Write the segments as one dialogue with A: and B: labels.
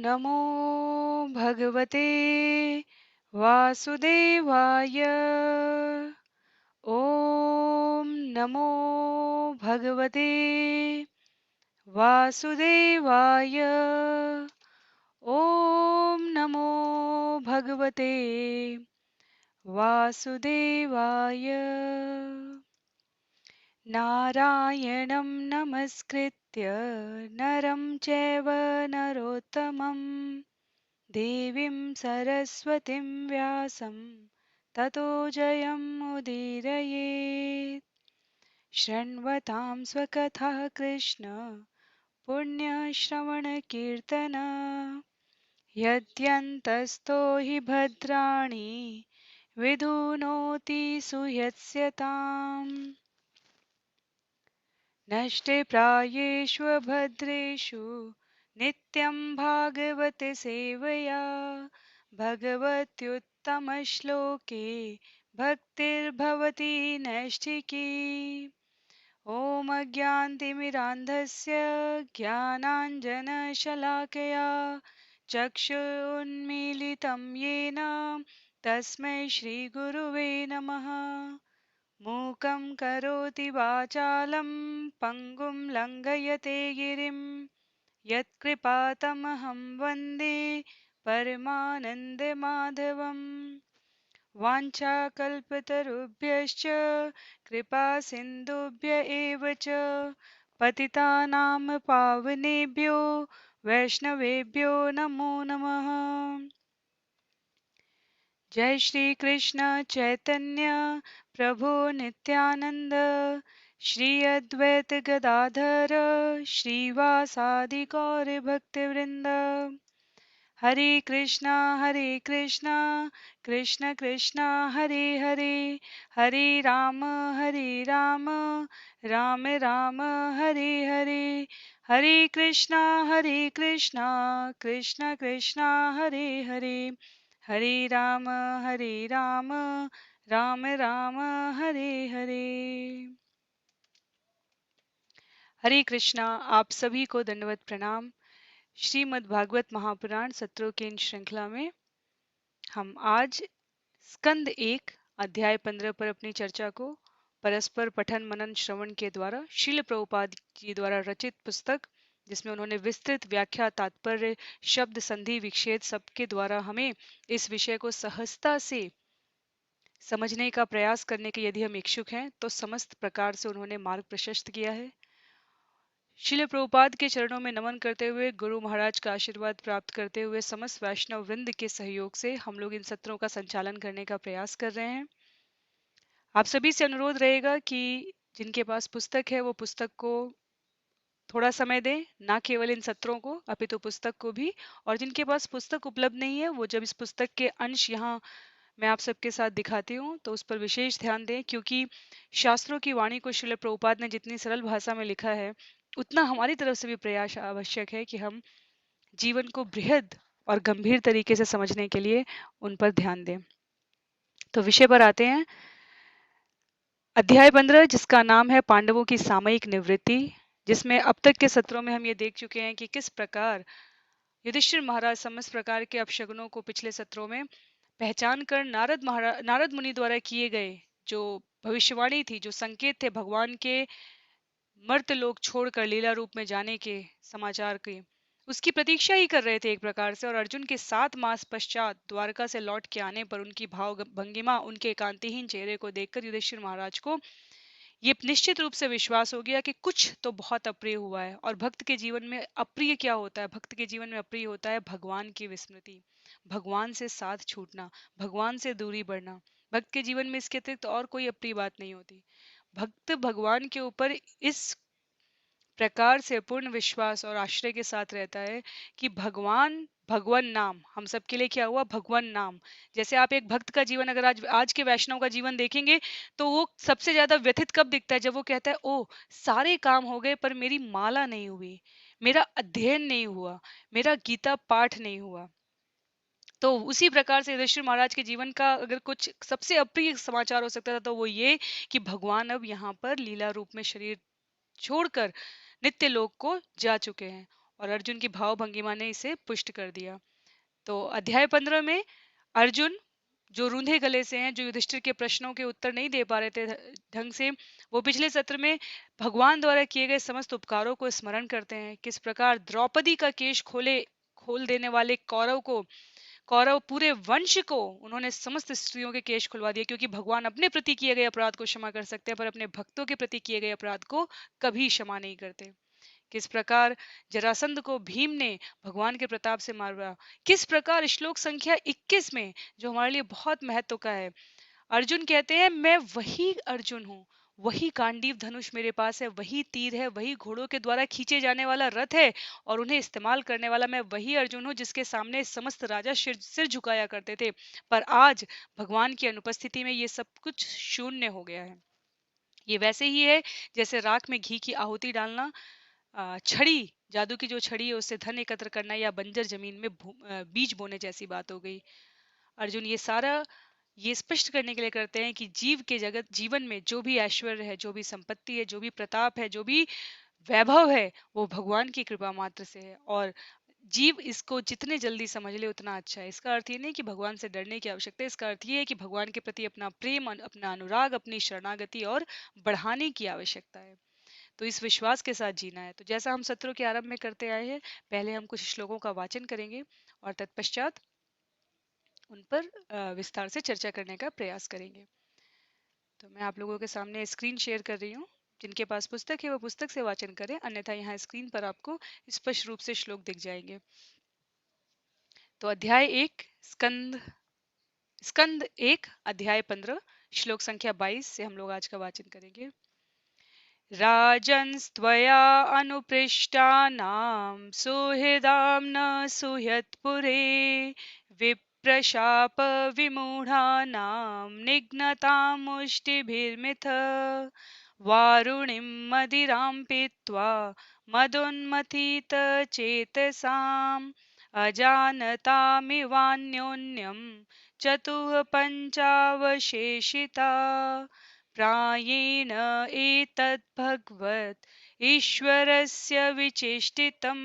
A: नमो भगवते वासुदेवाय। ॐ नमो भगवते वासुदेवाय। ॐ नमो भगवते वासुदेवाय। नारायणं नमस्कृत्य नरं चैव नरोत्तमं देवीं सरस्वतीं व्यासं ततो जयमुदीरयेत्। शृण्वतां स्वकथः कृष्ण पुण्यश्रवणकीर्तन यद्यन्तस्तो हि भद्राणि विधुनोति सुयत्स्यताम्। नष्टे प्रायेषु भद्रेषु नित्यं भागवत सेवया भगवत्युत्तमश्लोके भक्तिर्भवति नैष्ठिकी। ॐ अज्ञानतिमिरान्धस्य ज्ञानाञ्जनशलाकया चक्षुरुन्मीलितं येन तस्मै श्रीगुरुवे नमः। मूकं करोति वाचालं पङ्गुं लङ्घयते गिरिं यत्कृपातमहं वन्दे परमानन्दमाधवम्। वाञ्छाकल्पतरुभ्यश्च कृपासिन्धुभ्य एव च पतितानां पावनेभ्यो वैष्णवेभ्यो नमो नमः। जय श्री कृष्ण चैतन्य प्रभु नित्यानंद श्री अद्वैत गदाधर श्रीवासादि गौर भक्तवृंद। हरे कृष्णा कृष्ण कृष्णा हरे हरे, हरे राम राम राम हरे हरे, हरे कृष्णा कृष्ण कृष्णा हरे हरे, हरे राम राम राम हरे हरे। हरे कृष्णा। आप सभी को दंडवत प्रणाम। श्रीमद् भागवत महापुराण सत्रों की इन श्रृंखला में हम आज स्कंद 1 अध्याय 15 पर अपनी चर्चा को परस्पर पठन मनन श्रवण के द्वारा श्रील प्रभुपाद जी द्वारा रचित पुस्तक, जिसमें उन्होंने विस्तृत व्याख्या तात्पर्य शब्द संधि विच्छेद सबके द्वारा हमें इस विषय को सहजता से समझने का प्रयास करने के यदि हम इच्छुक हैं तो समस्त प्रकार से उन्होंने मार्ग प्रशस्त किया है। श्रील प्रभुपाद के चरणों में नमन करते हुए, गुरु महाराज का आशीर्वाद प्राप्त करते हुए, समस्त वैष्णव वृंद के सहयोग से हम लोग इन सत्रों का संचालन करने का प्रयास कर रहे हैं। आप सभी से अनुरोध रहेगा कि जिनके पास पुस्तक है वो पुस्तक को थोड़ा समय दें, ना केवल इन सत्रों को अपितु पुस्तक को भी। और जिनके पास पुस्तक उपलब्ध नहीं है वो जब इस पुस्तक के अंश यहाँ मैं आप सबके साथ दिखाती हूँ तो उस पर विशेष ध्यान दें, क्योंकि शास्त्रों की वाणी को श्रील प्रभुपाद ने जितनी सरल भाषा में लिखा है उतना हमारी तरफ से भी प्रयास आवश्यक है कि हम जीवन को बृहद और गंभीर तरीके से समझने के लिए उन पर ध्यान दें। तो विषय पर आते हैं। अध्याय 15 जिसका नाम है पांडवों की सामयिक निवृत्ति, जिसमें अब तक के सत्रों में हम ये देख चुके हैं कि किस प्रकार युधिष्ठिर महाराज समस्त प्रकार के अपशगुनों को पिछले सत्रों में पहचान कर नारद मुनि द्वारा किए गए जो भविष्यवाणी थी, जो संकेत थे भगवान के मर्त लोक छोड़कर लीला रूप में जाने के समाचार के, उसकी प्रतीक्षा ही कर रहे थे एक प्रकार से। और अर्जुन के 7 मास पश्चात द्वारका से लौट के आने पर उनकी भाव भंगिमा, उनके कांतिहीन चेहरे को देखकर युधिष्ठिर महाराज को ये निश्चित रूप से विश्वास हो गया कि कुछ तो बहुत अप्रिय हुआ है। और भक्त के जीवन में अप्रिय क्या होता है? भक्त के जीवन में अप्रिय होता है भगवान की विस्मृति, भगवान से साथ छूटना, भगवान से दूरी बढ़ना। भक्त के जीवन में इसके अतिरिक्त और कोई अप्रिय बात नहीं होती। भक्त भगवान के ऊपर इस प्रकार से पूर्ण विश्वास और आश्रय के साथ रहता है कि भगवान नाम हम सबके लिए क्या हुआ? भगवान नाम। जैसे आप एक भक्त का जीवन अगर आज के वैष्णव का जीवन देखेंगे तो वो सबसे ज्यादा व्यथित कब दिखता है? जब वो कहता है ओ सारे काम हो गए पर मेरी माला नहीं हुई, मेरा अध्ययन नहीं हुआ, मेरा गीता पाठ नहीं हुआ। तो उसी प्रकार से युधिष्ठिर महाराज के जीवन का अगर कुछ सबसे अप्रिय समाचार हो सकता था तो वो ये कि भगवान अब यहाँ पर लीला रूप में शरीर छोड़कर नित्य लोक को जा चुके हैं। और अर्जुन की भाव भंगिमा ने इसे पुष्ट कर दिया। तो अध्याय 15 में अर्जुन जो रूंधे गले से हैं, जो युधिष्ठिर के प्रश्नों के उत्तर नहीं दे पा रहे थे ढंग से, वो पिछले सत्र में भगवान द्वारा किए गए समस्त उपकारों को स्मरण करते हैं। किस प्रकार द्रौपदी का केश खोल देने वाले कौरव पूरे वंश को उन्होंने समस्त स्त्रियों के केश खुलवा दिए, क्योंकि भगवान अपने प्रति किए गए अपराध को क्षमा कर सकते हैं पर अपने भक्तों के प्रति किए गए अपराध को कभी क्षमा नहीं करते। किस प्रकार जरासंध को भीम ने भगवान के प्रताप से मारा। किस प्रकार श्लोक संख्या 21 में, जो हमारे लिए बहुत महत्व का है, अर्जुन कहते हैं मैं वही अर्जुन हूँ, वही गांडीव धनुष मेरे पास है, वही तीर है, वही घोड़ों के द्वारा खींचे जाने वाला रथ है और उन्हें इस्तेमाल करने वाला मैं वही अर्जुन हूँ जिसके सामने समस्त राजा सिर झुकाया करते थे। पर आज भगवान की अनुपस्थिति में ये सब कुछ शून्य हो गया है। ये वैसे ही है जैसे राख में घी की आहुति डालना, छड़ी, जादू की जो छड़ी है उससे धन एकत्र करना, या बंजर जमीन में बीज बोने जैसी बात हो गई। अर्जुन ये सारा ये स्पष्ट करने के लिए करते हैं कि जीवन में जो भी ऐश्वर्य है, जो भी संपत्ति है, जो भी प्रताप है, जो भी वैभव है, वो भगवान की कृपा मात्र से है और जीव इसको जितने जल्दी समझ ले उतना अच्छा है। इसका अर्थ ये नहीं कि भगवान से डरने की आवश्यकता है, इसका अर्थ ये है कि भगवान के प्रति अपना प्रेम, अपना अनुराग, अपनी शरणागति और बढ़ाने की आवश्यकता है। तो इस विश्वास के साथ जीना है। तो जैसा हम सत्रों के आरंभ में करते आए हैं, पहले हम कुछ श्लोकों का वाचन करेंगे और तत्पश्चात उन पर विस्तार से चर्चा करने का प्रयास करेंगे। तो मैं आप लोगों के सामने स्क्रीन शेयर कर रही हूँ। जिनके पास पुस्तक है वो पुस्तक से वाचन करें, अन्यथा यहाँ स्क्रीन पर आपको स्पष्ट रूप से श्लोक दिख जाएंगे। तो अध्याय 1 स्कंद 1 अध्याय 15 श्लोक संख्या 22 से हम लोग आज का वाचन करेंगे। राजन्स्त्वया अनुपृष्टानां सुहृदां न सुहृत्पुरे विप्रशापविमूढानां निघ्नतां मुष्टिभिर्मिथ वारुणिं मदिरां पीत्वा मदोन्मथितचेतसाम् अजानतामिवान्योन्यं चतुः पञ्चावशेषिता प्रायेण एतद्भगवत् ईश्वरस्य विचेष्टितं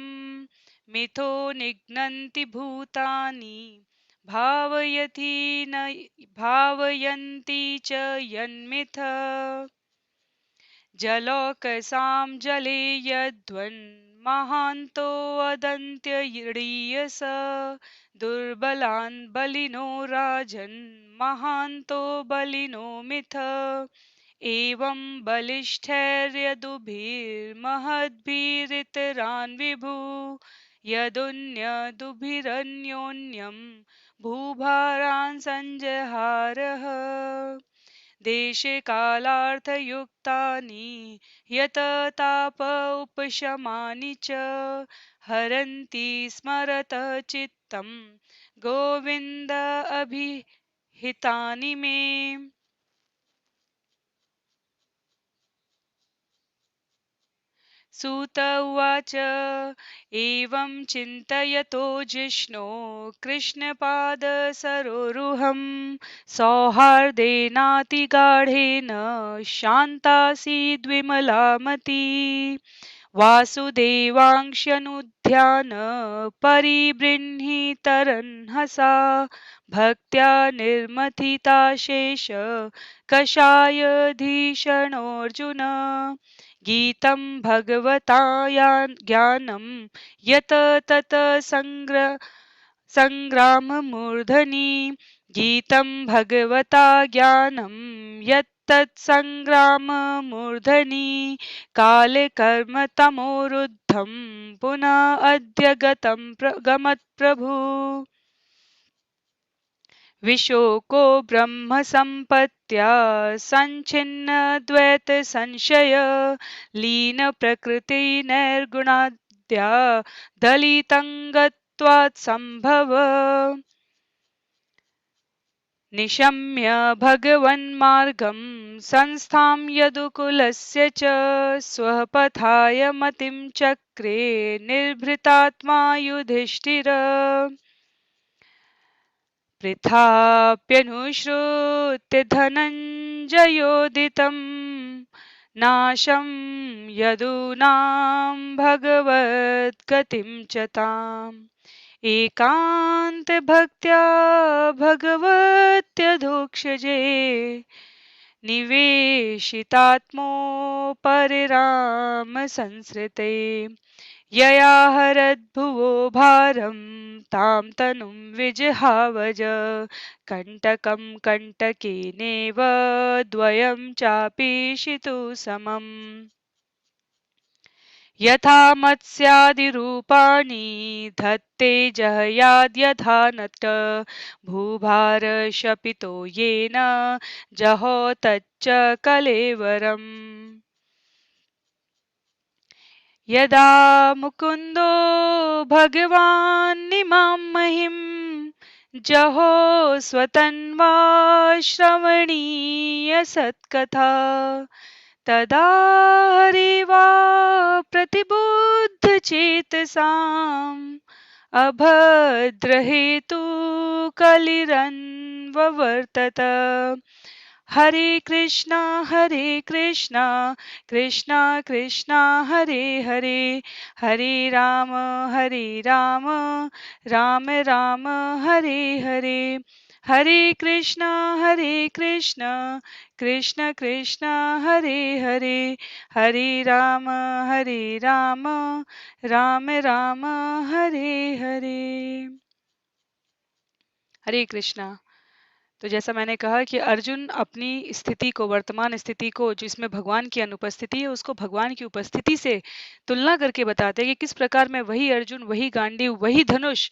A: मिथो निघ्नन्ति भूतानि भावयन्ति च यन्मिथ जलौकसां जले यद्वन्महान्तो वदन्त्यरीयस दुर्बलान् बलिनो राजन् महान्तो बलिनो मिथ एवं बलिष्ठैर्यदुभिर्महद्भिरितरान् विभु यदुन्यदुभिरन्योन्यं भूभारान् संजहारः देशकालार्थयुक्तानि यतताप उपशमानि च हरन्ति स्मरतः चित्तं गोविन्द अभिहितानि मे। सूत उवाच एवं चिन्तयतो जिष्णो कृष्णपादसरोरुहं सौहार्देनातिगाढेन शान्तासीद्विमला मती वासुदेवांश्यनुध्यान परिबृंहितरन्हसा भक्त्या निर्मथिताशेष कषायधीषणोऽर्जुन गीतं भगवता ज्ञानं यत तत संग्राममूर्धनि गीतं भगवता ज्ञानं यत्तत्सङ्ग्राममूर्धनि काले कर्म तमोरुद्धं पुनः अद्य गमत्प्रभु विशोको ब्रह्म संपत्त्या संच्छिन्नद्वैत संशय लीन प्रकृति निर्गुणाद्या दलितं संभव निशम्य भगवन्मार्गं संस्थां यदुकुलस्य च स्वपथाय मतिं चक्रे निर्भृतात्मा युधिष्ठिर पृथाप्यनुश्रुत्य धनञ्जयोदितं नाशं यदूनां भगवद्गतिं च ताम् एकान्तभक्त्या भगवत्यधोक्षजे निवेशितात्मोपरिराम संसृते यया हरद्भुवो भारं तां तनुं विजहावज कण्टकं कण्टकेनेव द्वयं चापीशितु समम् यथा मत्स्यादिरूपाणि धत्ते जहयाद्यथा नट भूभारशपितो येन जहो तच्च कलेवरम् यदा मुकुन्दो भगवान्निमां महिं जहो स्वतन्वा श्रवणीय सत्कथा तदा हरिवा प्रतिबुद्धचेतसाम् अभद्रहेतु कलिरन्ववर्तत हरे कृष्णा कृष्णा कृष्णा हरे हरे हरे राम राम राम हरे हरे हरे कृष्णा कृष्ण कृष्ण हरे हरे हरे राम राम राम हरे हरे। हरे कृष्णा। तो जैसा मैंने कहा कि अर्जुन अपनी स्थिति को, वर्तमान स्थिति को, जिसमें भगवान की अनुपस्थिति है, उसको भगवान की उपस्थिति से तुलना करके बताते हैं कि किस प्रकार में वही अर्जुन, वही गांडीव, वही धनुष,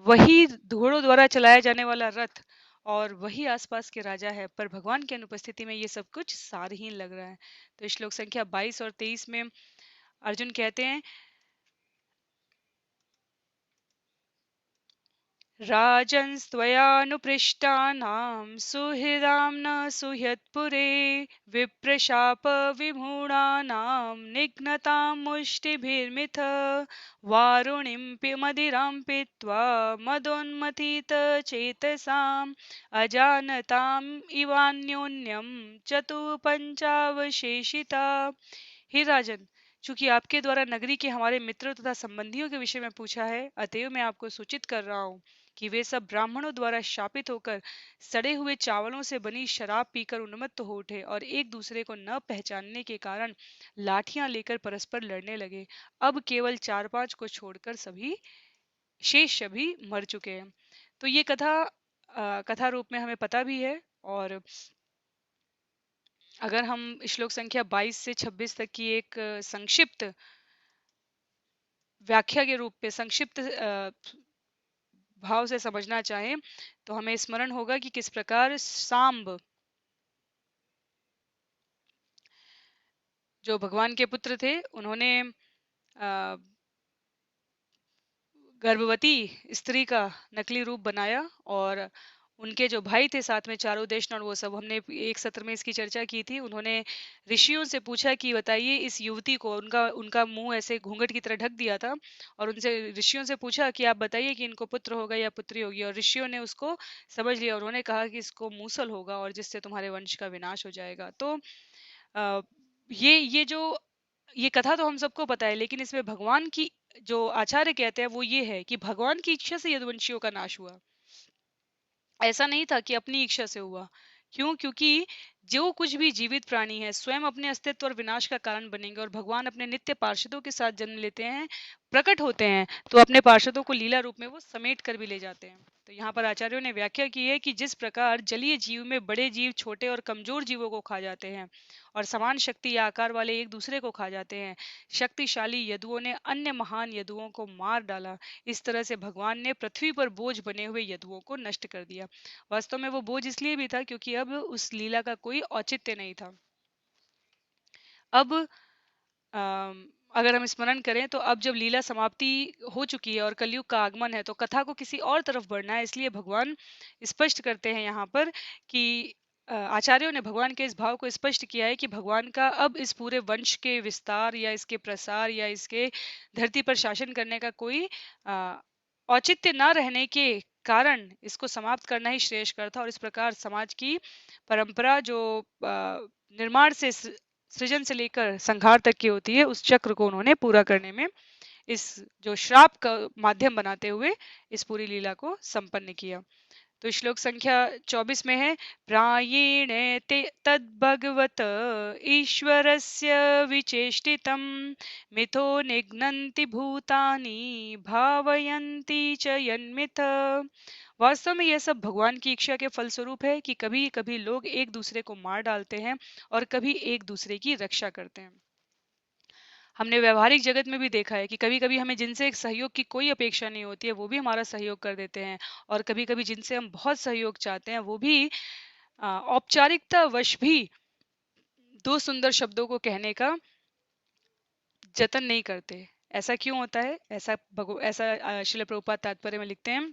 A: वही घोड़ों द्वारा चलाया जाने वाला रथ और वही आसपास के राजा है, पर भगवान की अनुपस्थिति में ये सब कुछ सारहीन लग रहा है। तो श्लोक संख्या 22 और 23 में अर्जुन कहते हैं, राजन्स्त्वयानुपृष्टानां सुहृदां न सुह्यत्पुरे विप्रशापविमूढानां निघ्नतां मुष्टिभिर्मिथ वारुणीं मदिरां पीत्वा मदोन्मथितचेतसाम् अजानताम् इवान्योन्यं चतुपञ्चावशेषिता। हे राजन, चूंकि आपके द्वारा नगरी के हमारे मित्रों तथा संबंधियों के विषय में पूछा है, अतएव मैं आपको सूचित कर रहा हूँ कि वे सब ब्राह्मणों द्वारा शापित होकर सड़े हुए चावलों से बनी शराब पीकर उन्मत्त हो उठे और एक दूसरे को न पहचानने के कारण लाठियां लेकर परस्पर लड़ने लगे। अब केवल 4-5 को छोड़कर शेष सभी मर चुके हैं। तो ये कथा रूप में हमें पता भी है। और अगर हम श्लोक संख्या 22 से 26 तक की एक संक्षिप्त व्याख्या के रूप में, संक्षिप्त भाव से समझना चाहें, तो हमें स्मरण होगा कि किस प्रकार सांब, जो भगवान के पुत्र थे, उन्होंने गर्भवती स्त्री का नकली रूप बनाया और उनके जो भाई थे साथ में, चारों देश और वो सब, हमने एक सत्र में इसकी चर्चा की थी। उन्होंने ऋषियों से पूछा कि बताइए इस युवती को, उनका उनका मुंह ऐसे घूंघट की तरह ढक दिया था, और उनसे, ऋषियों से पूछा कि आप बताइए कि इनको पुत्र होगा या पुत्री होगी, और ऋषियों ने उसको समझ लिया। उन्होंने कहा कि इसको मूसल होगा और जिससे तुम्हारे वंश का विनाश हो जाएगा। तो अ, ये कथा तो हम सबको पता है, लेकिन इसमें भगवान की, जो आचार्य कहते हैं, वो ये है कि भगवान की इच्छा से यदुवंशियों का नाश हुआ। ऐसा नहीं था कि अपनी इच्छा से हुआ। क्यों? क्योंकि जो कुछ भी जीवित प्राणी है स्वयं अपने अस्तित्व और विनाश का कारण बनेंगे, और भगवान अपने नित्य पार्षदों के साथ जन्म लेते हैं, प्रकट होते हैं, तो अपने पार्षदों को लीला रूप में वो समेट कर भी ले जाते हैं। तो यहाँ पर आचार्यों ने व्याख्या की है कि जिस प्रकार जलीय जीव में बड़े जीव छोटे और कमजोर जीवों को खा जाते हैं और समान शक्ति या आकार वाले एक दूसरे को खा जाते हैं, शक्तिशाली यदुओं ने अन्य महान यदुओं को मार डाला। इस तरह से भगवान ने पृथ्वी पर बोझ बने हुए यदुओं को नष्ट कर दिया। वास्तव में वो बोझ इसलिए भी था क्योंकि अब उस लीला का कोई औचित्य नहीं था। अब अगर हम स्मरण करें, तो अब जब लीला समाप्ति हो चुकी है और कलयुग का आगमन है, तो कथा को किसी और तरफ बढ़ना है। इसलिए भगवान स्पष्ट करते हैं यहाँ पर कि आचार्यों ने भगवान के इस भाव को स्पष्ट किया है कि भगवान का अब इस पूरे वंश के विस्तार या इसके प्रसार या इसके धरती पर शासन करने का कोई औचित्य न रहने के कारण इसको समाप्त करना ही श्रेयस्कर था। और इस प्रकार समाज की परंपरा जो निर्माण से सृजन से लेकर संहार तक की होती है, उस चक्र को उन्होंने पूरा करने में इस जो श्राप का माध्यम बनाते हुए इस पूरी लीला को संपन्न किया। तो श्लोक संख्या 24 में है, प्रायेण ते तद्भगवत ईश्वरस्य विचेष्टितं मिथो निघ्नन्ति भूतानि भावयन्ति च यन्मिथ। वास्तव में यह सब भगवान की इच्छा के फलस्वरूप है कि कभी कभी लोग एक दूसरे को मार डालते हैं और कभी एक दूसरे की रक्षा करते हैं। हमने व्यवहारिक जगत में भी देखा है कि कभी कभी हमें जिनसे एक सहयोग की कोई अपेक्षा नहीं होती है वो भी हमारा सहयोग कर देते हैं, और कभी कभी जिनसे हम बहुत सहयोग चाहते हैं वो भी औपचारिकता वश भी दो सुंदर शब्दों को कहने का जतन नहीं करते। ऐसा क्यों होता है? ऐसा श्रील प्रभुपाद तात्पर्य में लिखते हैं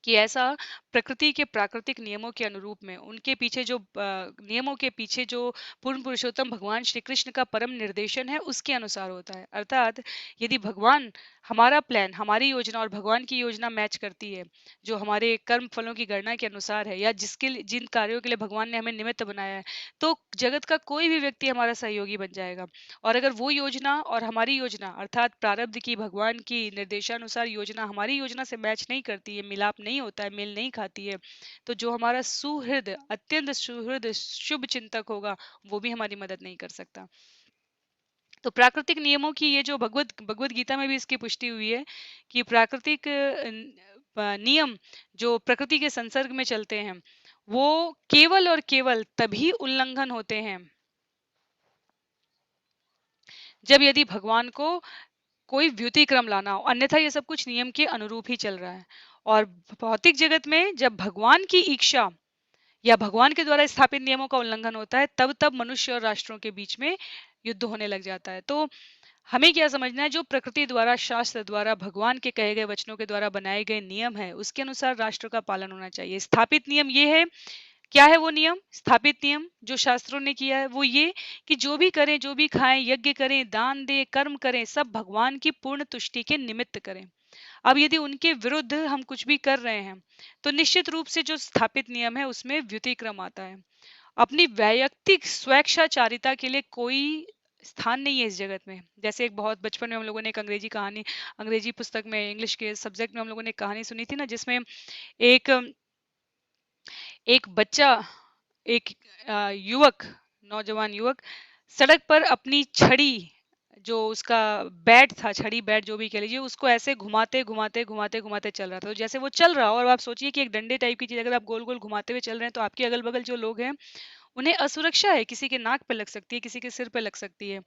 A: कि ऐसा प्रकृति के प्राकृतिक नियमों के अनुरूप में उनके पीछे जो नियमों के पीछे जो पूर्ण पुरुषोत्तम भगवान श्री कृष्ण का परम निर्देशन है उसके अनुसार होता है। अर्थात यदि भगवान हमारा प्लान, हमारी योजना और भगवान की योजना मैच करती है, जो हमारे कर्म फलों की गणना के अनुसार है, या जिन कार्यों के लिए भगवान ने हमें निमित्त बनाया है, तो जगत का कोई भी व्यक्ति हमारा सहयोगी बन जाएगा। और अगर वो योजना और हमारी योजना अर्थात प्रारब्ध की, भगवान की निर्देशानुसार योजना हमारी योजना से मैच नहीं करती है, मिलाप नहीं होता है, मेल नहीं खाती है, तो जो हमारा सुहृद, अत्यंत सुहृद शुभ चिंतक होगा वो भी हमारी मदद नहीं कर सकता। तो प्राकृतिक नियमों की ये जो भगवत गीता में भी इसकी पुष्टि हुई है कि प्राकृतिक नियम जो प्रकृति के संसर्ग में चलते हैं वो केवल और केवल तभी उल्लंघन होते हैं जब यदि भगवान को कोई व्युतिक्रम लाना हो, अन्यथा ये सब कुछ नियम के अनुरूप ही चल रहा है। और भौतिक जगत में जब भगवान की इच्छा या भगवान के द्वारा स्थापित नियमों का उल्लंघन होता है तब तब मनुष्य और राष्ट्रों के बीच में युद्ध होने लग जाता है। तो हमें क्या समझना है, जो प्रकृति द्वारा, शास्त्र द्वारा, भगवान के कहे गए वचनों के द्वारा बनाए गए नियम है उसके अनुसार राष्ट्र का पालन होना चाहिए। स्थापित नियम ये है, क्या है वो नियम? स्थापित नियम जो शास्त्रों ने किया है वो ये कि जो भी करें, जो भी खाएं, यज्ञ करें, दान दें, कर्म करें, सब भगवान की पूर्ण तुष्टि के निमित्त करें। अब यदि उनके विरुद्ध हम कुछ भी कर रहे हैं तो निश्चित रूप से जो स्थापित नियम है उसमें व्युतिक्रम आता है। अपनी वैयक्तिक स्वेच्छाचारिता के लिए कोई स्थान नहीं है इस जगत में। जैसे एक बहुत बचपन में हम लोगों ने एक अंग्रेजी पुस्तक में, इंग्लिश के सब्जेक्ट में हम लोगों ने कहानी सुनी थी ना, जिसमें एक एक बच्चा, एक युवक, नौजवान युवक सड़क पर अपनी छड़ी, जो उसका बैट था, छड़ी बैट जो भी कह लीजिए, उसको ऐसे घुमाते घुमाते घुमाते घुमाते चल रहा था। तो जैसे वो चल रहा हो और आप सोचिए कि एक डंडे टाइप की चीज अगर आप गोल गोल घुमाते हुए चल रहे हैं तो आपके अगल बगल जो लोग हैं उन्हें असुरक्षा है, किसी के नाक पे लग सकती है, किसी के सिर पे लग सकती है।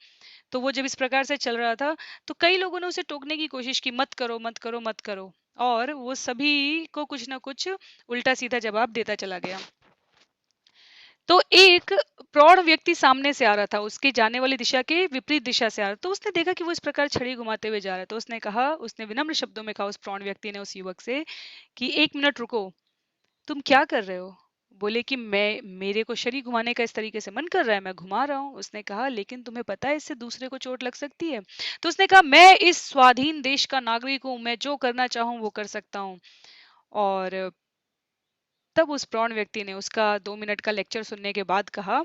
A: तो वो जब इस प्रकार से चल रहा था तो कई लोगों ने उसे टोकने की कोशिश की, मत करो मत करो मत करो, और वो सभी को कुछ ना कुछ उल्टा सीधा जवाब देता चला गया। तो एक प्रौढ़ व्यक्ति सामने से आ रहा था, उसके जाने वाली दिशा के विपरीत दिशा से आ रहा था। तो उसने देखा कि वो इस प्रकार छड़ी घुमाते हुए जा रहा है। तो उसने कहा, उसने विनम्र शब्दों में कहा उस प्रौढ़ व्यक्ति ने उस युवक से कि एक मिनट रुको, तुम क्या कर रहे हो? बोले कि मेरे को छड़ी घुमाने का इस तरीके से मन कर रहा है, मैं घुमा रहा हूँ। उसने कहा लेकिन तुम्हें पता है इससे दूसरे को चोट लग सकती है। तो उसने कहा मैं इस स्वाधीन देश का नागरिक हूँ, मैं जो करना चाहूँ वो कर सकता हूँ। और तब उस प्रौढ़ व्यक्ति ने उसका 2 मिनट का लेक्चर सुनने के बाद कहा,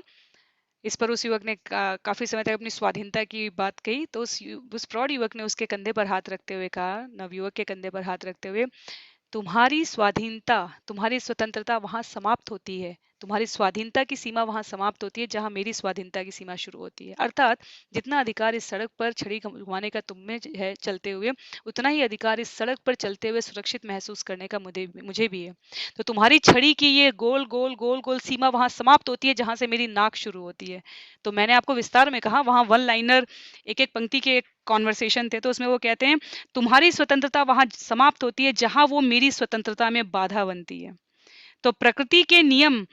A: इस पर उस युवक ने काफी समय तक अपनी स्वाधीनता की बात कही। तो उस प्रौढ़ युवक ने उसके कंधे पर हाथ रखते हुए कहा, नवयुवक के कंधे पर हाथ रखते हुए, तुम्हारी स्वाधीनता, तुम्हारी स्वतंत्रता वहां समाप्त होती है, तुम्हारी स्वाधीनता की सीमा वहां समाप्त होती है जहां मेरी स्वाधीनता की सीमा शुरू होती है। अर्थात जितना अधिकार इस सड़क पर छड़ी घुमाने का तुम में है चलते हुए, उतना ही अधिकार इस सड़क पर चलते हुए सुरक्षित महसूस करने का मुझे भी है। तो तुम्हारी छड़ी की ये गोल गोल गोल गोल सीमा वहां समाप्त होती है जहां से मेरी नाक शुरू होती है। तो मैंने आपको विस्तार में कहा, वहां वन लाइनर, एक एक पंक्ति के कॉन्वर्सेशन थे, तो उसमें वो कहते हैं तुम्हारी स्वतंत्रता वहां समाप्त होती है जहां वो मेरी स्वतंत्रता में बाधा बनती है। तो प्रकृति के नियम,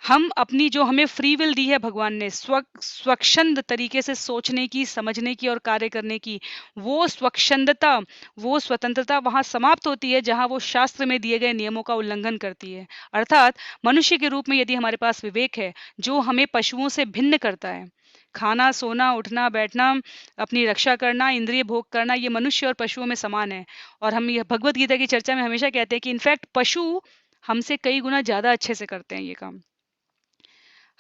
A: हम अपनी जो हमें फ्री विल दी है भगवान ने, स्वच्छंद तरीके से सोचने की, समझने की और कार्य करने की, वो स्वच्छंदता, वो स्वतंत्रता वहां समाप्त होती है जहां वो शास्त्र में दिए गए नियमों का उल्लंघन करती है। अर्थात मनुष्य के रूप में यदि हमारे पास विवेक है जो हमें पशुओं से भिन्न करता है, खाना, सोना, उठना, बैठना, अपनी रक्षा करना, इंद्रिय भोग करना, ये मनुष्य और पशुओं में समान है। और हम ये भगवत गीता की चर्चा में हमेशा कहते हैं कि इनफैक्ट पशु हमसे कई गुना ज्यादा अच्छे से करते हैं ये काम।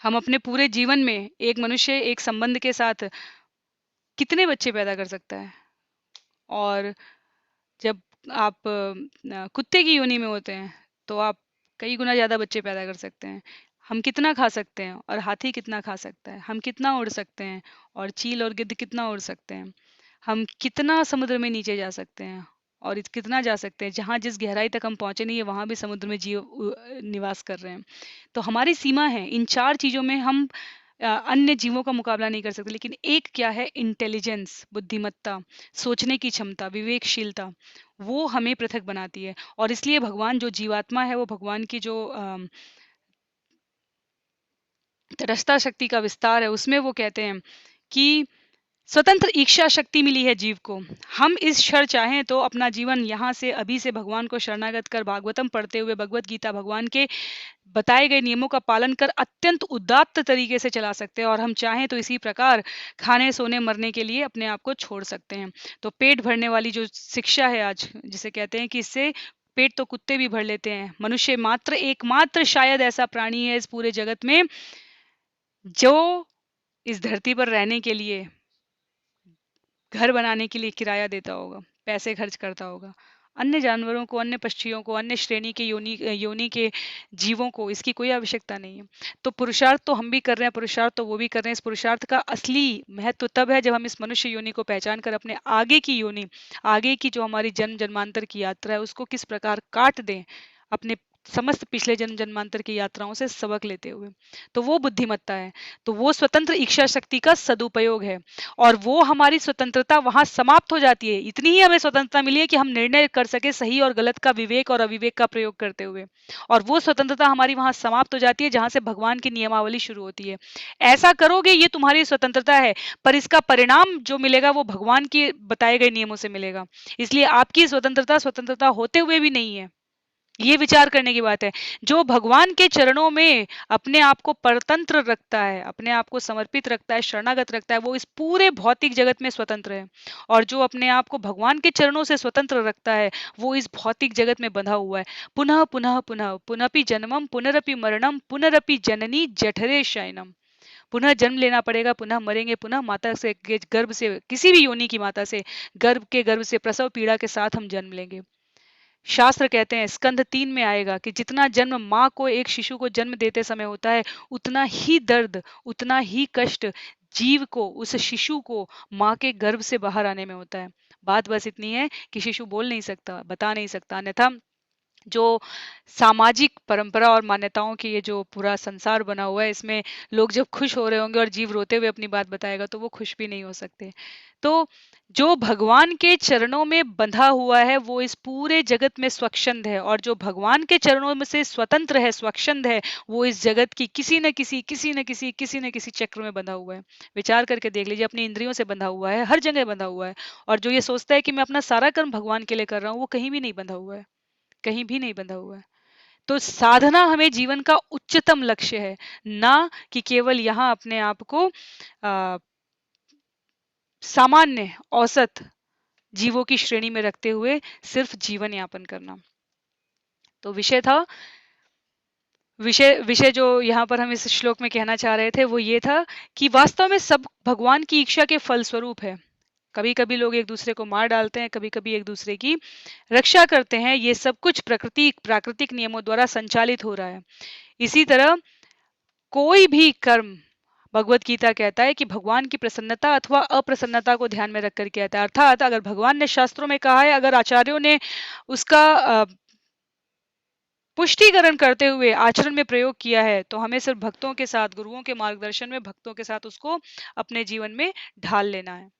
A: हम अपने पूरे जीवन में एक मनुष्य एक संबंध के साथ कितने बच्चे पैदा कर सकता है। और जब आप कुत्ते की योनि में होते हैं तो आप कई गुना ज़्यादा बच्चे पैदा कर सकते हैं। हम कितना खा सकते हैं और हाथी कितना खा सकता है, हम कितना उड़ सकते हैं और चील और गिद्ध कितना उड़ सकते हैं, हम कितना समुद्र में नीचे जा सकते हैं और कितना जा सकते हैं, जहाँ जिस गहराई तक हम पहुँचे नहीं है वहाँ भी समुद्र में जीव निवास कर रहे हैं। तो हमारी सीमा है, इन 4 चीज़ों में हम अन्य जीवों का मुकाबला नहीं कर सकते। लेकिन एक क्या है, इंटेलिजेंस, बुद्धिमत्ता, सोचने की क्षमता, विवेकशीलता, वो हमें पृथक बनाती है। और इसलिए भगवान जो जीवात्मा है वो भगवान की जो तटस्थता शक्ति का विस्तार है उसमें वो कहते हैं कि स्वतंत्र इच्छा शक्ति मिली है जीव को। हम इस क्षण चाहें तो अपना जीवन यहाँ से अभी से भगवान को शरणागत कर भागवतम पढ़ते हुए भगवत गीता भगवान के बताए गए नियमों का पालन कर अत्यंत उदात्त तरीके से चला सकते हैं। और हम चाहें तो इसी प्रकार खाने सोने मरने के लिए अपने आप को छोड़ सकते हैं। तो पेट भरने वाली जो शिक्षा है आज, जिसे कहते हैं कि इससे पेट तो कुत्ते भी भर लेते हैं, मनुष्य मात्र एकमात्र शायद ऐसा प्राणी है इस पूरे जगत में जो इस धरती पर रहने के लिए, घर बनाने के लिए किराया देता होगा, पैसे खर्च करता होगा। अन्य जानवरों को, अन्य पक्षियों को, अन्य श्रेणी के योनि योनि के जीवों को इसकी कोई आवश्यकता नहीं है। तो पुरुषार्थ तो हम भी कर रहे हैं, पुरुषार्थ तो वो भी कर रहे हैं। इस पुरुषार्थ का असली महत्व तब है जब हम इस मनुष्य योनि को पहचान कर अपने आगे की योनि, आगे की जो हमारी जन्म जन्मांतर की यात्रा है उसको किस प्रकार काट दें, अपने समस्त पिछले जन्म जन्मांतर की यात्राओं से सबक लेते हुए। तो वो बुद्धिमत्ता है, तो वो स्वतंत्र इच्छा शक्ति का सदुपयोग है। और वो हमारी स्वतंत्रता वहां समाप्त हो जाती है। इतनी ही हमें स्वतंत्रता मिली है कि हम निर्णय कर सके सही और गलत का, विवेक और अविवेक का प्रयोग करते हुए। और वो स्वतंत्रता हमारी वहां समाप्त हो जाती है जहां से भगवान की नियमावली शुरू होती है। ऐसा करोगे ये तुम्हारी स्वतंत्रता है, पर इसका परिणाम जो मिलेगा वो भगवान के बताए गए नियमों से मिलेगा। इसलिए आपकी स्वतंत्रता स्वतंत्रता होते हुए भी नहीं है। ये विचार करने की बात है। जो भगवान के चरणों में अपने आप को परतंत्र रखता है, अपने आप को समर्पित रखता है, शरणागत रखता है, वो इस पूरे भौतिक जगत में स्वतंत्र है। और जो अपने आप को भगवान के चरणों से स्वतंत्र रखता है वो इस भौतिक जगत में बंधा हुआ है। पुनः पुनः पुनः पुनपि जन्मम पुनरपि मरणम पुनरपि जननी जठरे शयनम। पुनः जन्म लेना पड़ेगा, पुनः मरेंगे, पुनः माता से के गर्भ से, किसी भी योनि की माता से, गर्भ से प्रसव पीड़ा के साथ हम जन्म लेंगे। शास्त्र कहते हैं स्कंद 3 में आएगा कि जितना जन्म माँ को एक शिशु को जन्म देते समय होता है उतना ही दर्द, उतना ही कष्ट जीव को, उस शिशु को माँ के गर्भ से बाहर आने में होता है। बात बस इतनी है कि शिशु बोल नहीं सकता, बता नहीं सकता। अन्यथा जो सामाजिक परंपरा और मान्यताओं की ये जो पूरा संसार बना हुआ है इसमें लोग जब खुश हो रहे होंगे और जीव रोते हुए अपनी बात बताएगा तो वो खुश भी नहीं हो सकते। तो जो भगवान के चरणों में बंधा हुआ है वो इस पूरे जगत में स्वच्छंद है, और जो भगवान के चरणों में से स्वतंत्र है, स्वच्छंद है, वो इस जगत की किसी न किसी चक्र में बंधा हुआ है। विचार करके देख लीजिए, अपनी इंद्रियों से बंधा हुआ है, हर जगह बंधा हुआ है। और जो ये सोचता है कि मैं अपना सारा कर्म भगवान के लिए कर रहा हूँ वो कहीं भी नहीं बंधा हुआ है, कहीं भी नहीं बंधा हुआ है। तो साधना हमें जीवन का उच्चतम लक्ष्य है, ना कि केवल यहाँ अपने आप को सामान्य औसत जीवों की श्रेणी में रखते हुए सिर्फ जीवन यापन करना। तो विषय विषय जो यहाँ पर हम इस श्लोक में कहना चाह रहे थे वो ये था कि वास्तव में सब भगवान की इच्छा के फल स्वरूप है। कभी कभी लोग एक दूसरे को मार डालते हैं, कभी कभी एक दूसरे की रक्षा करते हैं, ये सब कुछ प्रकृति प्राकृतिक नियमों द्वारा संचालित हो रहा है। इसी तरह कोई भी कर्म, भगवत गीता कहता है कि भगवान की प्रसन्नता अथवा अप्रसन्नता को ध्यान में रखकर किया जाता है। अर्थात अगर भगवान ने शास्त्रों में कहा है, अगर आचार्यों ने उसका पुष्टिकरण करते हुए आचरण में प्रयोग किया है तो हमें सिर्फ भक्तों के साथ, गुरुओं के मार्गदर्शन में भक्तों के साथ उसको अपने जीवन में ढाल लेना है।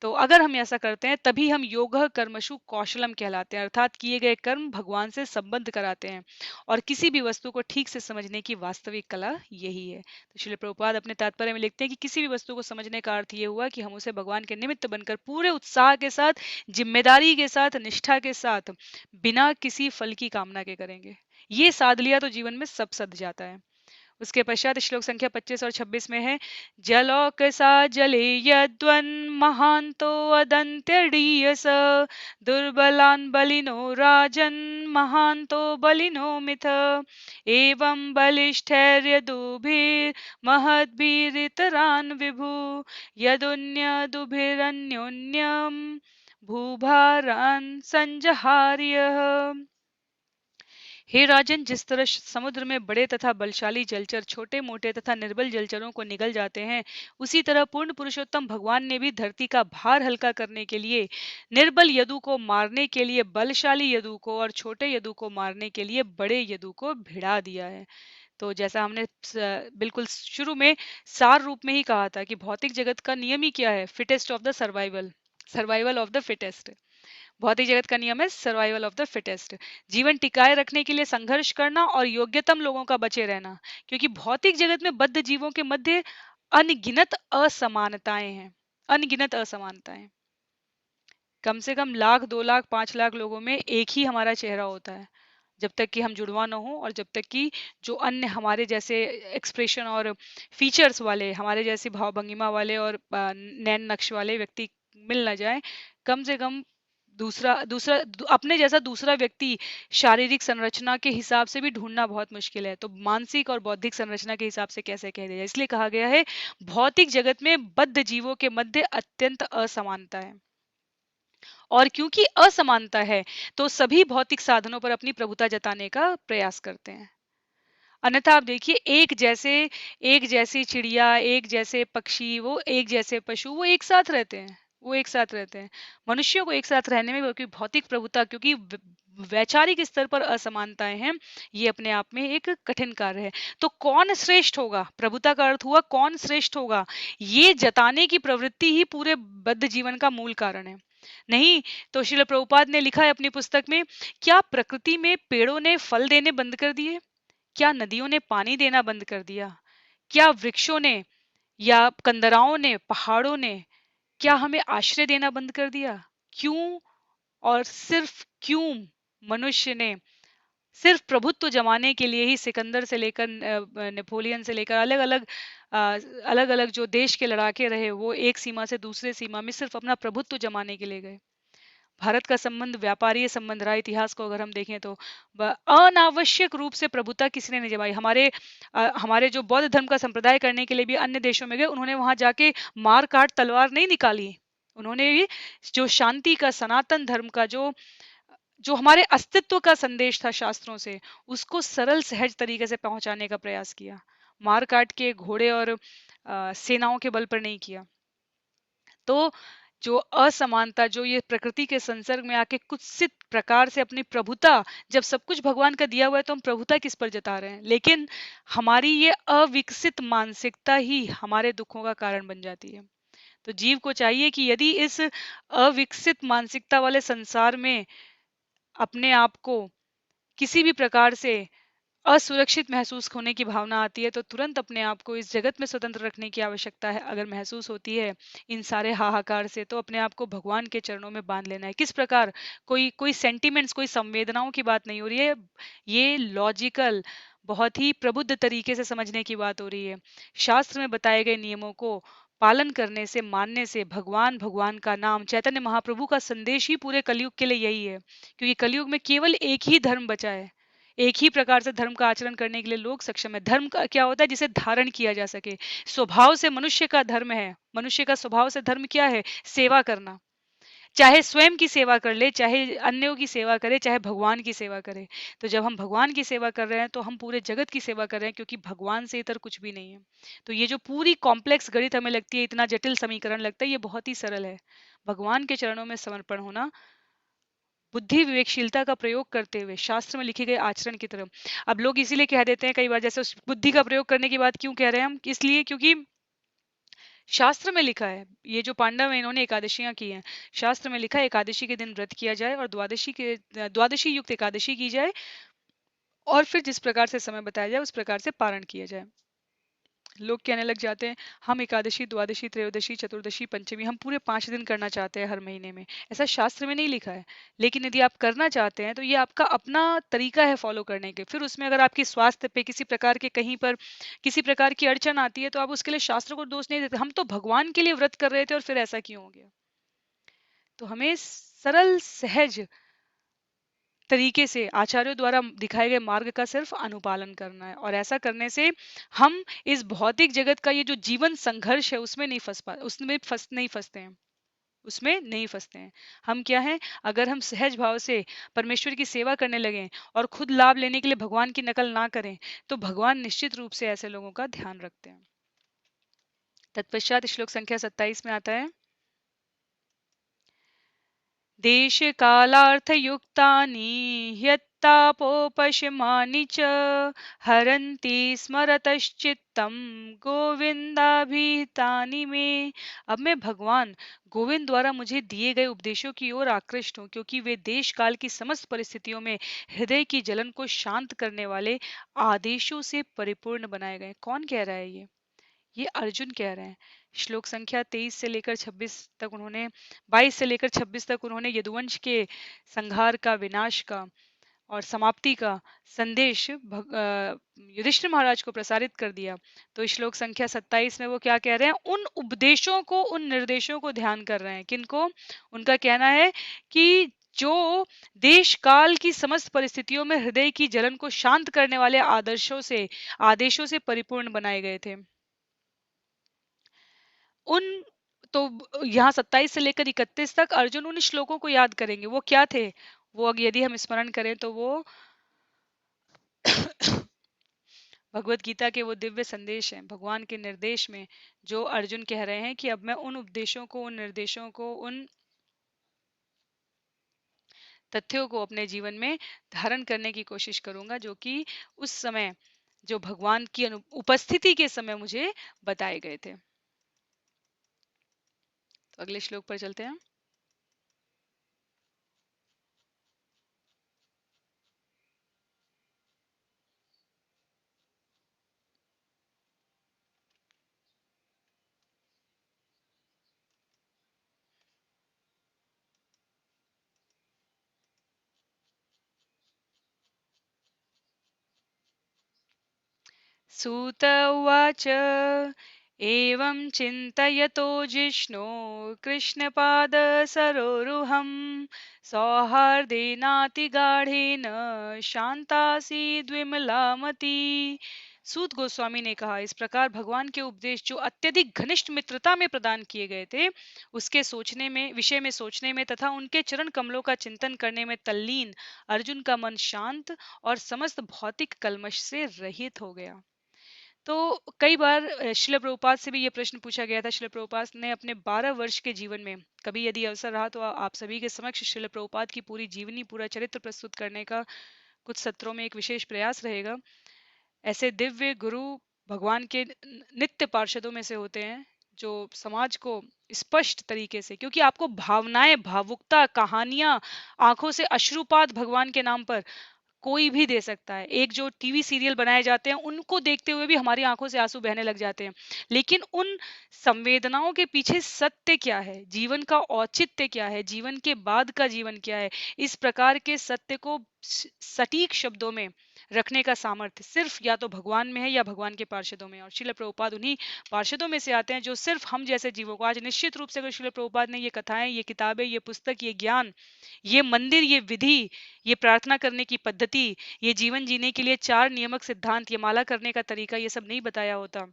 A: तो अगर हम ऐसा करते हैं तभी हम योग कर्मशु कौशलम कहलाते हैं, अर्थात किए गए कर्म भगवान से संबंध कराते हैं। और किसी भी वस्तु को ठीक से समझने की वास्तविक कला यही है। तो श्रील प्रभुपाद अपने तात्पर्य में लिखते हैं कि किसी भी वस्तु को समझने का अर्थ ये हुआ कि हम उसे भगवान के निमित्त बनकर पूरे उत्साह के साथ, जिम्मेदारी के साथ, निष्ठा के साथ, बिना किसी फल की कामना के करेंगे। ये साध लिया तो जीवन में सब सध जाता है। उसके पश्चात श्लोक संख्या 25 और 26 में है, जलौक सा जले यद्वन महांतो अदंत्यडीयस दुर्बलान बलिनो राजन महान्तो बलिनो मिथ एवं बलिष्ठैर्यदुभिर्महद्भिरितरान् विभु यदुन्यदुभिरन्योन्यं भूभारान् संजहार्यः। हे राजन, जिस तरह समुद्र में बड़े तथा बलशाली जलचर छोटे मोटे तथा निर्बल जलचरों को निगल जाते हैं, उसी तरह पूर्ण पुरुषोत्तम भगवान ने भी धरती का भार हल्का करने के लिए, निर्बल यदु को मारने के लिए बलशाली यदु को और छोटे यदु को मारने के लिए बड़े यदु को भिड़ा दिया है। तो जैसा हमने बिल्कुल शुरू में सार रूप में ही कहा था कि भौतिक जगत का नियम ही क्या है, fittest of the survival, survival of the fittest. भौतिक जगत का नियम है सर्वाइवल ऑफ द फिटेस्ट। जीवन टिकाए रखने के लिए संघर्ष करना और योग्यतम लोगों का बचे रहना, क्योंकि भौतिक जगत में बद्ध जीवों के मध्य अनगिनत असमानताएं हैं। अनगिनत असमानताएं, कम से कम 1,00,000 2,00,000 5,00,000 लोगों में एक ही हमारा चेहरा होता है, जब तक कि हम जुड़वा न हो और जब तक कि जो अन्य हमारे जैसे एक्सप्रेशन और फीचर्स वाले, हमारे जैसे भाव भंगिमा वाले और नैन नक्श वाले व्यक्ति मिल ना जाए। कम से कम दूसरा दूसरा अपने जैसा दूसरा व्यक्ति शारीरिक संरचना के हिसाब से भी ढूंढना बहुत मुश्किल है, तो मानसिक और बौद्धिक संरचना के हिसाब से कैसे कह दिया जाए। इसलिए कहा गया है भौतिक जगत में बद्ध जीवों के मध्य अत्यंत असमानता है, और क्योंकि असमानता है तो सभी भौतिक साधनों पर अपनी प्रभुता जताने का प्रयास करते हैं। अन्यथा आप देखिए, एक जैसी चिड़िया, एक जैसे पक्षी, वो एक जैसे पशु, वो एक साथ रहते हैं, वो एक साथ रहते हैं। मनुष्यों को एक साथ रहने में, क्योंकि भौतिक प्रभुता, क्योंकि वैचारिक स्तर पर असमानताएं हैं, ये अपने आप में एक कठिन कार्य है। तो कौन श्रेष्ठ होगा, प्रभुता का अर्थ हुआ कौन श्रेष्ठ होगा, ये जताने की प्रवृत्ति ही पूरे बद्ध जीवन का मूल कारण है। नहीं तो श्रील प्रभुपाद ने लिखा है अपनी पुस्तक में, क्या प्रकृति में पेड़ों ने फल देने बंद कर दिए, क्या नदियों ने पानी देना बंद कर दिया, क्या वृक्षों ने या कंदराओं ने, पहाड़ों ने क्या हमें आश्रय देना बंद कर दिया? क्यों, और सिर्फ क्यों मनुष्य ने सिर्फ प्रभुत्व जमाने के लिए ही सिकंदर से लेकर नेपोलियन से लेकर अलग अलग जो देश के लड़ाके रहे, वो एक सीमा से दूसरे सीमा में सिर्फ अपना प्रभुत्व जमाने के लिए गए। भारत का संबंध व्यापारीय संबंध रहा, इतिहास को अगर हम देखें तो अनावश्यक रूप से प्रभुता किसी ने नहीं जमाई। हमारे जो बौद्ध धर्म का संप्रदाय करने के लिए भी अन्य देशों में गए, उन्होंने वहां जाके मार काट तलवार नहीं निकाली। उन्होंने भी जो शांति का, सनातन धर्म का, जो जो हमारे अस्तित्व का संदेश था शास्त्रों से, उसको सरल सहज तरीके से पहुंचाने का प्रयास किया। मार काट के, घोड़े और सेनाओं के बल पर नहीं किया। तो जो असमानता, जो ये प्रकृति के संसर्ग में आके कुत्सित प्रकार से अपनी प्रभुता, जब सब कुछ भगवान का दिया हुआ है तो हम प्रभुता किस पर जता रहे हैं? लेकिन हमारी ये अविकसित मानसिकता ही हमारे दुखों का कारण बन जाती है। तो जीव को चाहिए कि यदि इस अविकसित मानसिकता वाले संसार में अपने आप को किसी भी प्रकार से असुरक्षित महसूस होने की भावना आती है, तो तुरंत अपने आप को इस जगत में स्वतंत्र रखने की आवश्यकता है। अगर महसूस होती है इन सारे हाहाकार से, तो अपने आप को भगवान के चरणों में बांध लेना है। किस प्रकार? कोई सेंटिमेंट्स, कोई संवेदनाओं की बात नहीं हो रही है, ये लॉजिकल, बहुत ही प्रबुद्ध तरीके से समझने की बात हो रही है। शास्त्र में बताए गए नियमों को पालन करने से, मानने से, भगवान, भगवान का नाम, चैतन्य महाप्रभु का संदेश ही पूरे कलयुग के लिए यही है। क्योंकि कलयुग में केवल एक ही धर्म बचा है, एक ही प्रकार से धर्म का आचरण करने के लिए लोग सक्षम है। धर्म का क्या होता है? जिसे धारण किया जा सके। स्वभाव से मनुष्य का धर्म है, मनुष्य का स्वभाव से धर्म क्या है? सेवा करना। चाहे स्वयं की सेवा कर ले, चाहे अन्यों की सेवा करे, चाहे भगवान की सेवा करे। तो जब हम भगवान की सेवा कर रहे हैं तो हम पूरे जगत की सेवा कर रहे हैं, क्योंकि भगवान से इतर कुछ भी नहीं है। तो ये जो पूरी कॉम्प्लेक्स गणित हमें लगती है, इतना जटिल समीकरण लगता है, ये बहुत ही सरल है। भगवान के चरणों में समर्पण होना, बुद्धि विवेकशीलता का प्रयोग करते हुए शास्त्र में लिखे गए आचरण की तरफ। अब लोग इसीलिए कह देते हैं कई बार, जैसे उस बुद्धि का प्रयोग करने की बात क्यों कह रहे हैं हम, इसलिए क्योंकि शास्त्र में लिखा है, ये जो पांडव है इन्होंने एकादशियां की हैं, शास्त्र में लिखा है एकादशी के दिन व्रत किया जाए और द्वादशी युक्त एकादशी की जाए, और फिर जिस प्रकार से समय बताया जाए उस प्रकार से पारण किया जाए। लोग कहने लग जाते हैं हम एकादशी, द्वादशी, त्रयोदशी, चतुर्दशी, पंचमी हम पूरे 5 दिन करना चाहते हैं हर महीने में। ऐसा शास्त्र में नहीं लिखा है, लेकिन यदि आप करना चाहते हैं तो ये आपका अपना तरीका है फॉलो करने के। फिर उसमें अगर आपकी स्वास्थ्य पे किसी प्रकार के, कहीं पर किसी प्रकार की अड़चन आती है, तो आप उसके लिए शास्त्र को दोष नहीं देते। हम तो भगवान के लिए व्रत कर रहे थे और फिर ऐसा क्यों हो गया? तो हमें सरल सहज तरीके से आचार्यों द्वारा दिखाए गए मार्ग का सिर्फ अनुपालन करना है। और ऐसा करने से हम इस भौतिक जगत का ये जो जीवन संघर्ष है उसमें नहीं फंसते हैं, उसमें नहीं फंसते हैं। हम क्या हैं, अगर हम सहज भाव से परमेश्वर की सेवा करने लगें और खुद लाभ लेने के लिए भगवान की नकल ना करें, तो भगवान निश्चित रूप से ऐसे लोगों का ध्यान रखते हैं। तत्पश्चात श्लोक संख्या 27 में आता है, देश कालार्थयुक्तानि ह्यत्तापोपशमानि च हरन्ति स्मरतश्चित्तं गोविंदाभिहितानि मे। अब मैं भगवान गोविंद द्वारा मुझे दिए गए उपदेशों की ओर आकृष्ट हूँ, क्योंकि वे देश काल की समस्त परिस्थितियों में हृदय की जलन को शांत करने वाले आदेशों से परिपूर्ण बनाए गए। कौन कह रहा है ये अर्जुन कह रहे हैं। श्लोक संख्या 23 से लेकर 26 तक उन्होंने 22 से लेकर 26 तक उन्होंने यदुवंश के संहार का, विनाश का और समाप्ति का संदेश युधिष्ठिर महाराज को प्रसारित कर दिया। तो श्लोक संख्या 27 में वो क्या कह रहे हैं, उन उपदेशों को, उन निर्देशों को ध्यान कर रहे हैं। किनको? उनका कहना है कि जो देश काल की समस्त परिस्थितियों में हृदय की जलन को शांत करने वाले आदेशों से परिपूर्ण बनाए गए थे। उन तो यहाँ 27 से लेकर 31 तक अर्जुन उन श्लोकों को याद करेंगे। वो क्या थे? वो यदि हम स्मरण करें तो वो भगवत गीता के वो दिव्य संदेश हैं, भगवान के निर्देश में जो अर्जुन कह रहे हैं कि अब मैं उन उपदेशों को, उन निर्देशों को, उन तथ्यों को अपने जीवन में धारण करने की कोशिश करूंगा, जो कि उस समय, जो भगवान की उपस्थिति के समय मुझे बताए गए थे। तो अगले श्लोक पर चलते हैं। सूत उवाच एवं चिन्तयतो जिष्णो कृष्णपादसरोरुहं सौहार्देनातिगाढेन शान्तासीद्विमलामती। सूत गोस्वामी ने कहा, इस प्रकार भगवान के उपदेश जो अत्यधिक घनिष्ठ मित्रता में प्रदान किए गए थे, उसके विषय में सोचने में तथा उनके चरण कमलों का चिंतन करने में तल्लीन अर्जुन का मन शांत और समस्त भौतिक कल्मश से रहित हो गया। तो कई बार श्रील प्रभुपाद से भी ये प्रश्न पूछा गया था। श्रील प्रभुपाद ने अपने 12 वर्ष के जीवन में, कभी यदि अवसर रहा तो आप सभी के समक्ष श्रील प्रभुपाद की पूरी जीवनी, पूरा चरित्र प्रस्तुत करने का कुछ सत्रों में एक विशेष प्रयास रहेगा। ऐसे दिव्य गुरु भगवान के नित्य पार्षदों में से होते हैं जो समाज को स्पष्ट तरीके से, क्योंकि आपको भावनाएं, भावुकता, कहानियां, आंखों से अश्रुपात भगवान के नाम पर कोई भी दे सकता है। एक जो टीवी सीरियल बनाए जाते हैं उनको देखते हुए भी हमारी आंखों से आंसू बहने लग जाते हैं, लेकिन उन संवेदनाओं के पीछे सत्य क्या है, जीवन का औचित्य क्या है, जीवन के बाद का जीवन क्या है, इस प्रकार के सत्य को सटीक शब्दों में रखने का सामर्थ्य सिर्फ या तो भगवान में है या भगवान के पार्षदों में। और श्रील प्रभुपाद उन्हीं पार्षदों में से आते हैं जो सिर्फ हम जैसे जीवों को, आज निश्चित रूप से अगर श्रील प्रभुपाद ने ये कथाएं, ये किताबें, ये पुस्तक, ये ज्ञान, ये मंदिर, ये विधि, ये प्रार्थना करने की पद्धति, ये जीवन जीने के लिए 4 नियामक सिद्धांत, ये माला करने का तरीका, ये सब नहीं बताया होता,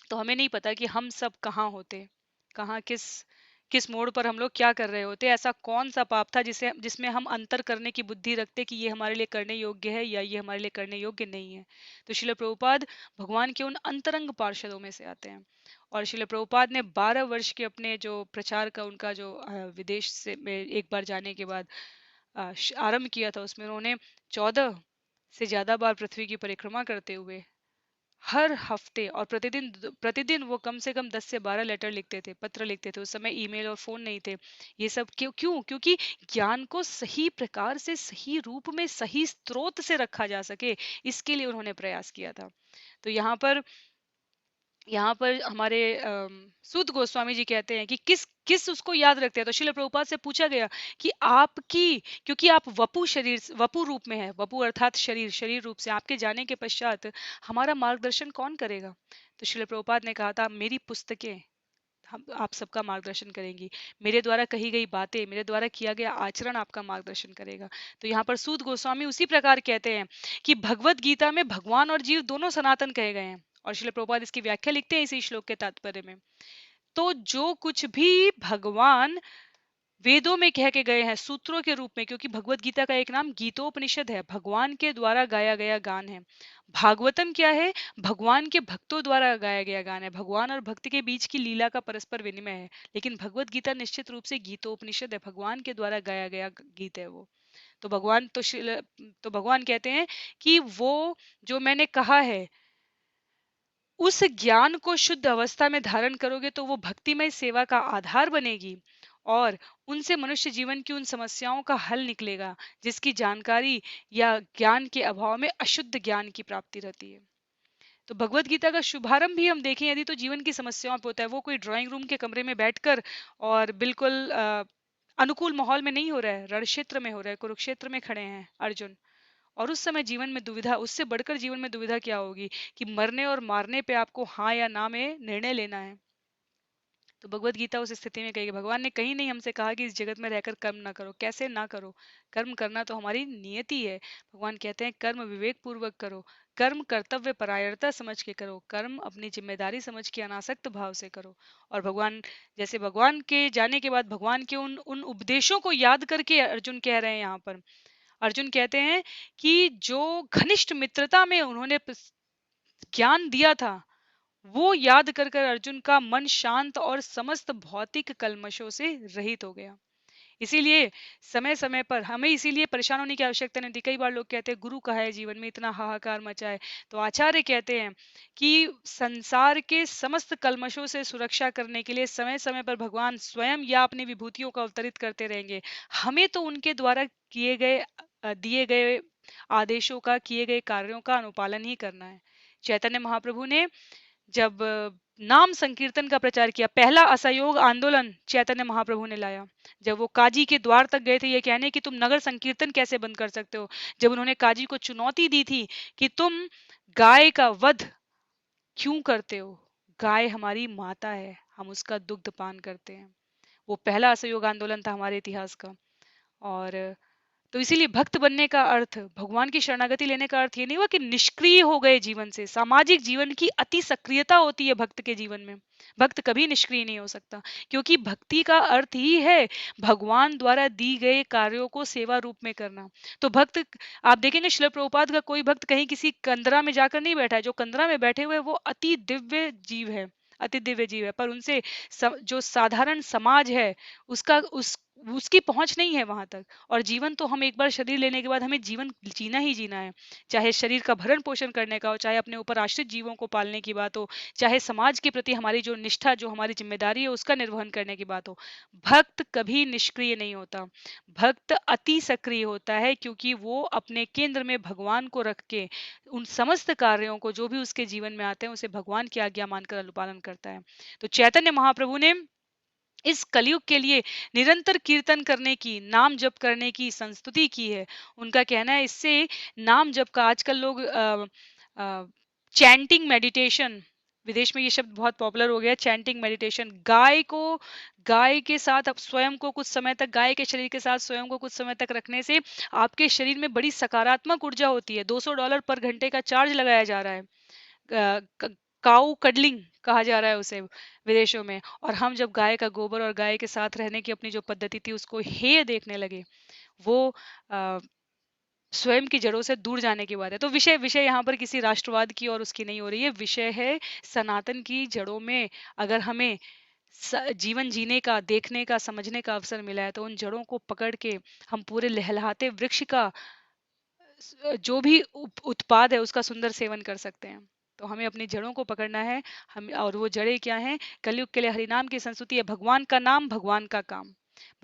A: तो हमें नहीं पता कि हम सब कहाँ होते, कहाँ किस किस मोड़ पर हम लोग क्या कर रहे होते। ऐसा कौन सा पाप था जिसमें हम अंतर करने की बुद्धि रखते कि ये हमारे लिए करने योग्य है या ये हमारे लिए करने योग्य नहीं है। तो श्रील प्रभुपाद भगवान के उन अंतरंग पार्षदों में से आते हैं। और श्रील प्रभुपाद ने 12 वर्ष के अपने जो प्रचार का, उनका जो विदेश से में एक बार जाने के बाद आरंभ किया था, उसमें उन्होंने 14 से ज्यादा बार पृथ्वी की परिक्रमा करते हुए हर हफ्ते और प्रतिदिन प्रतिदिन वो कम से कम 10 से 12 लेटर लिखते थे, पत्र लिखते थे। उस समय ईमेल और फोन नहीं थे। ये सब क्यों? क्योंकि ज्ञान को सही प्रकार से, सही रूप में, सही स्रोत से रखा जा सके, इसके लिए उन्होंने प्रयास किया था। तो यहाँ पर हमारे सूत गोस्वामी जी कहते हैं कि किस किस उसको याद रखते हैं। तो श्रील प्रभुपाद से पूछा गया कि आपकी, क्योंकि आप वपु रूप में है, वपु अर्थात शरीर रूप से, आपके जाने के पश्चात हमारा मार्गदर्शन कौन करेगा? तो श्रील प्रभुपाद ने कहा था, मेरी पुस्तकें, हम आप सबका मार्गदर्शन करेंगी। मेरे द्वारा कही गई बातें, मेरे द्वारा किया गया आचरण आपका मार्गदर्शन करेगा। तो यहाँ पर सूत गोस्वामी उसी प्रकार कहते हैं कि भगवत गीता में भगवान और जीव दोनों सनातन कहे गए हैं, और श्रील प्रभुपाद इसकी व्याख्या लिखते हैं इसी श्लोक के तात्पर्य में। तो जो कुछ भी भगवान वेदों में कह के गए हैं सूत्रों के रूप में, क्योंकि भगवत गीता का एक नाम गीतोपनिषद है, भगवान के द्वारा गाया गया गान है। भागवतम क्या है? भगवान के भक्तों द्वारा गाया गया गान है, भगवान और भक्त के बीच की लीला का परस्पर विनिमय है। लेकिन भगवत गीता निश्चित रूप से गीतोपनिषद है, भगवान के द्वारा गाया गया गीत है वो। तो तो भगवान कहते हैं कि वो जो मैंने कहा है, उस ज्ञान को शुद्ध अवस्था में धारण करोगे तो वो भक्तिमय सेवा का आधार बनेगी, और उनसे मनुष्य जीवन की उन समस्याओं का हल निकलेगा जिसकी जानकारी या ज्ञान के अभाव में अशुद्ध ज्ञान की प्राप्ति रहती है। तो भगवत गीता का शुभारंभ भी हम देखें यदि, तो जीवन की समस्याओं पे होता है। वो कोई ड्राइंग रूम के कमरे में बैठकर और बिल्कुल अनुकूल माहौल में नहीं हो रहा है, रण क्षेत्र में हो रहा है, कुरुक्षेत्र में खड़े हैं अर्जुन, और उस समय जीवन में दुविधा, उससे बढ़कर जीवन में दुविधा क्या होगी कि मरने और मारने पे आपको हाँ या ना में निर्णय लेना है। तो भगवत गीता उस स्थिति में कही, भगवान ने कहीं नहीं हमसे कहा कि इस जगत में रहकर कर्म ना करो। कैसे ना करो? कर्म करना तो हमारी नियति है। भगवान कहते हैं कर्म विवेक पूर्वक करो, कर्म कर्तव्य परायणता समझ के करो, कर्म अपनी जिम्मेदारी समझ के अनासक्त भाव से करो। और भगवान, जैसे भगवान के जाने के बाद भगवान के उन उन उपदेशों को याद करके अर्जुन कह रहे हैं यहाँ पर, अर्जुन कहते हैं कि जो घनिष्ठ मित्रता में उन्होंने ज्ञान दिया था, वो याद कर कर अर्जुन का मन शांत और समस्त भौतिक कल्मशों से रहित हो गया। इसीलिए समय समय पर हमें इसीलिए परेशान होने की आवश्यकता नहीं थी। कई बार लोग कहते हैं गुरु कहा है जीवन में, इतना हाहाकार मचा है। तो आचार्य कहते हैं कि संसार के समस्त कल्मशों से सुरक्षा करने के लिए समय समय पर भगवान स्वयं या अपनी विभूतियों को अवतरित करते रहेंगे। हमें तो उनके द्वारा किए गए दिए गए आदेशों का, किए गए कार्यों का अनुपालन ही करना है। चैतन्य महाप्रभु ने जब नाम संकीर्तन का प्रचार किया, पहला असहयोग आंदोलन चैतन्य महाप्रभु ने लाया। जब वो काजी के द्वार तक गए थे ये कहने कि तुम नगर संकीर्तन कैसे बंद कर सकते हो, जब उन्होंने काजी को चुनौती दी थी कि तुम गाय का वध क्यों करते हो, गाय हमारी माता है, हम उसका दुग्ध पान करते हैं। वो पहला असहयोग आंदोलन था हमारे इतिहास का। और तो इसीलिए भक्त बनने का अर्थ, भगवान की शरणागति लेने का अर्थ ये नहीं हुआ कि निष्क्रिय हो गए जीवन से। सामाजिक जीवन की अति सक्रियता होती है भक्त के जीवन में। भक्त कभी निष्क्रिय नहीं हो सकता, क्योंकि भक्ति का अर्थ ही है भगवान द्वारा दी गए कार्यों को सेवा रूप में करना। तो भक्त, आप देखेंगे श्रील प्रभुपाद का कोई भक्त कहीं किसी कंदरा में जाकर नहीं बैठा है। जो कंदरा में बैठे हुए वो अति दिव्य जीव है, अति दिव्य जीव है, पर उनसे जो साधारण समाज है उसका उसकी पहुंच नहीं है वहां तक। और जीवन तो हम एक बार शरीर लेने के बाद हमें जीवन जीना ही जीना है, चाहे शरीर का भरण पोषण करने का हो, चाहे अपने ऊपर आश्रित जीवों को पालने की बात हो, चाहे समाज के प्रति हमारी जो निष्ठा, जो हमारी जिम्मेदारी है उसका निर्वहन करने की बात हो। भक्त कभी निष्क्रिय नहीं होता, भक्त अति सक्रिय होता है, क्योंकि वो अपने केंद्र में भगवान को रख के उन समस्त कार्यों को जो भी उसके जीवन में आते हैं उसे भगवान की आज्ञा मानकर अनुपालन करता है। तो चैतन्य महाप्रभु ने इस कलयुग के लिए निरंतर कीर्तन करने की, नाम जप करने की संस्तुति की है। उनका कहना है इससे नाम जप का, आजकल लोग चैंटिंग मेडिटेशन, विदेश में ये शब्द बहुत पॉपुलर हो गया, चैंटिंग मेडिटेशन। गाय को, गाय के साथ आप स्वयं को कुछ समय तक, गाय के शरीर के साथ स्वयं को कुछ समय तक रखने से आपके शरीर में बड़ी सकारात्मक ऊर्जा होती है। $200 पर घंटे का चार्ज लगाया जा रहा है। काऊ कडलिंग कहा जा रहा है उसे विदेशों में। और हम जब गाय का गोबर और गाय के साथ रहने की अपनी जो पद्धति थी उसको हेय देखने लगे, वो स्वयं की जड़ों से दूर जाने की बात है। तो विषय विषय यहाँ पर किसी राष्ट्रवाद की और उसकी नहीं हो रही है, विषय है सनातन की जड़ों में अगर हमें जीवन जीने का, देखने का, समझने का अवसर मिला है, तो उन जड़ों को पकड़ के हम पूरे लहलहाते वृक्ष का जो भी उत्पाद है उसका सुंदर सेवन कर सकते हैं। तो हमें अपनी जड़ों को पकड़ना है। हम, और वो जड़ें क्या हैं? कलयुग के लिए हरिनाम की संस्तुति है, भगवान का नाम, भगवान का काम।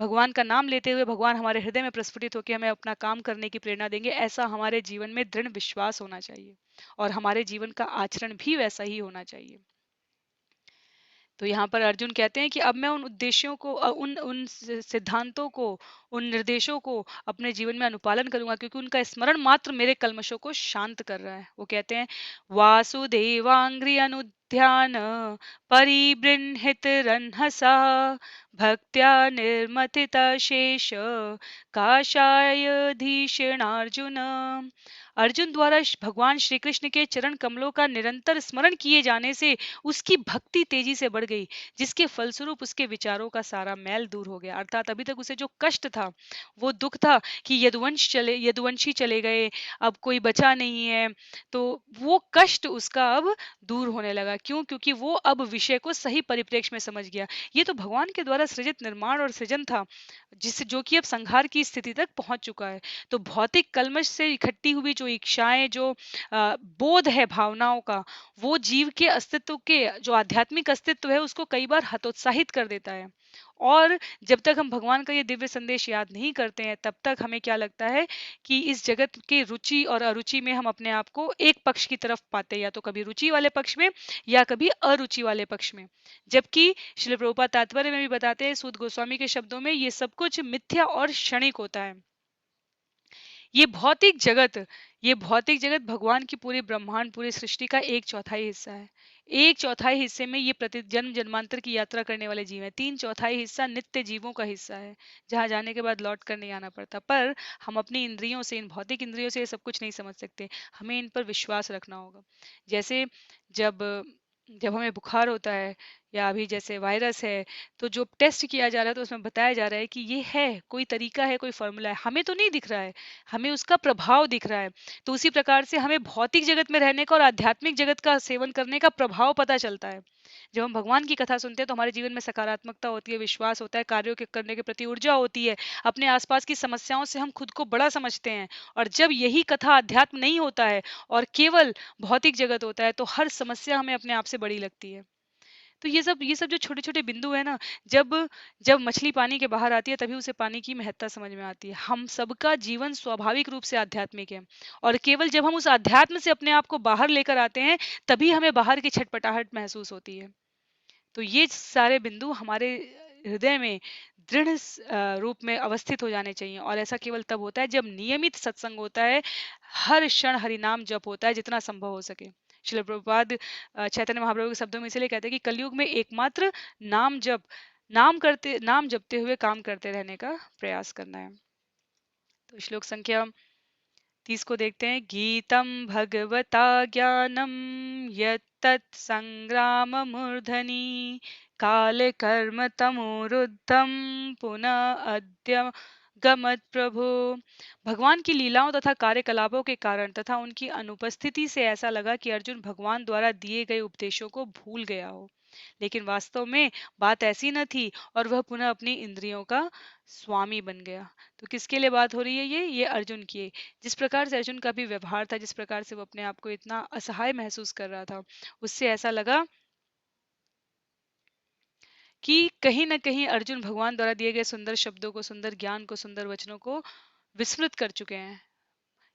A: भगवान का नाम लेते हुए भगवान हमारे हृदय में प्रस्फुटित होकर हमें अपना काम करने की प्रेरणा देंगे, ऐसा हमारे जीवन में दृढ़ विश्वास होना चाहिए, और हमारे जीवन का आचरण भी वैसा ही होना चाहिए। तो यहाँ पर अर्जुन कहते हैं कि अब मैं उन उद्देश्यों को, उन उन सिद्धांतों को, उन निर्देशों को अपने जीवन में अनुपालन करूंगा, क्योंकि उनका स्मरण मात्र मेरे कल्मशों को शांत कर रहा है। वो कहते हैं वासुदेवांग्रि ध्यान परिबृंहितरन्हसा भक्त्या निर्मथितशेष काषायधीषणार्जुन। अर्जुन द्वारा भगवान श्री कृष्ण के चरण कमलों का निरंतर स्मरण किए जाने से उसकी भक्ति तेजी से बढ़ गई, जिसके फलस्वरूप उसके विचारों का सारा मैल दूर हो गया। अर्थात अभी तक उसे जो कष्ट था, वो दुख था कि यदुवंशी चले गए, अब कोई बचा नहीं है, तो वो कष्ट उसका अब दूर होने लगा। क्यों? क्योंकि वो अब विषय को सही परिप्रेक्ष्य में समझ गया। ये तो भगवान के द्वारा सृजित निर्माण और सृजन था, जिससे जो कि अब संहार की स्थिति तक पहुंच चुका है। तो भौतिक कल्मश से इकट्ठी हुई जो इच्छाएं, जो बोध है भावनाओं का, वो जीव के अस्तित्व के जो आध्यात्मिक अस्तित्व है उसको कई बार हतोत्साहित कर देता है। और जब तक हम भगवान का ये दिव्य संदेश याद नहीं करते हैं, तब तक हमें क्या लगता है कि इस जगत के रुचि और अरुचि में हम अपने आप को एक पक्ष की तरफ पाते हैं, या तो कभी रुचि वाले पक्ष में या कभी अरुचि वाले पक्ष में। जबकि श्रील प्रभुपाद तात्पर्य में भी बताते हैं सूत गोस्वामी के शब्दों में, ये सब कुछ मिथ्या और क्षणिक होता है। ये भौतिक जगत ये भौतिक जगत भगवान की पूरी ब्रह्मांड, पूरी सृष्टि का एक चौथाई हिस्सा है। एक चौथाई हिस्से में ये प्रति जन्म जन्मांतर की यात्रा करने वाले जीव हैं। तीन चौथाई हिस्सा नित्य जीवों का हिस्सा है, जहाँ जाने के बाद लौट कर नहीं आना पड़ता। पर हम अपनी इंद्रियों से, इन भौतिक इंद्रियों से ये सब कुछ नहीं समझ सकते। हमें इन पर विश्वास रखना होगा। जैसे जब जब हमें बुखार होता है, या अभी जैसे वायरस है, तो जो टेस्ट किया जा रहा है तो उसमें बताया जा रहा है कि ये है, कोई तरीका है, कोई फॉर्मूला है, हमें तो नहीं दिख रहा है, हमें उसका प्रभाव दिख रहा है। तो उसी प्रकार से हमें भौतिक जगत में रहने का और आध्यात्मिक जगत का सेवन करने का प्रभाव पता चलता है। जब हम भगवान की कथा सुनते हैं तो हमारे जीवन में सकारात्मकता होती है, विश्वास होता है, कार्यों के करने के प्रति ऊर्जा होती है, अपने आसपास की समस्याओं से हम खुद को बड़ा समझते हैं। और जब यही कथा अध्यात्म नहीं होता है और केवल भौतिक जगत होता है, तो हर समस्या हमें अपने आप से बड़ी लगती है। तो ये सब जो छोटे-छोटे बिंदु है ना, जब जब मछली पानी के बाहर आती है तभी उसे पानी की महत्ता समझ में आती है। हम सबका जीवन स्वाभाविक रूप से आध्यात्मिक है, और केवल जब हम उस अध्यात्म से अपने आप को बाहर लेकर आते हैं, तभी हमें बाहर की छटपटाहट महसूस होती है। तो ये सारे बिंदु हमारे हृदय में दृढ़ रूप में अवस्थित हो जाने चाहिए, और ऐसा केवल तब होता है जब नियमित सत्संग होता है, हर क्षण हरिनाम जप होता है जितना संभव हो सके। श्रील प्रभुपाद चैतन्य महाप्रभु के शब्दों में इसलिए कहते हैं कि कलयुग में एकमात्र नाम जप, नाम जपते हुए काम करते रहने का प्रयास करना है। तो श्लोक संख्या 30 को देखते हैं। गीतम भगवता ज्ञानम यत्तत् संग्राम मूर्धनि काले कर्म तमोरुद्धम पुनः अद्य गमत प्रभु। भगवान की लीलाओं तथा कार्यकलापों के कारण तथा उनकी अनुपस्थिति से ऐसा लगा कि अर्जुन भगवान द्वारा दिए गए उपदेशों को भूल गया हो, लेकिन वास्तव में बात ऐसी न थी, और वह पुनः अपनी इंद्रियों का स्वामी बन गया। तो किसके लिए बात हो रही है? ये अर्जुन की है। जिस प्रकार से अर्जुन का भी व्यवहार था, जिस प्रकार से वो अपने आप को इतना असहाय महसूस कर रहा था, उससे ऐसा लगा कि कहीं न कहीं अर्जुन भगवान द्वारा दिए गए सुंदर शब्दों को, सुंदर ज्ञान को, सुंदर वचनों को विस्मृत कर चुके हैं।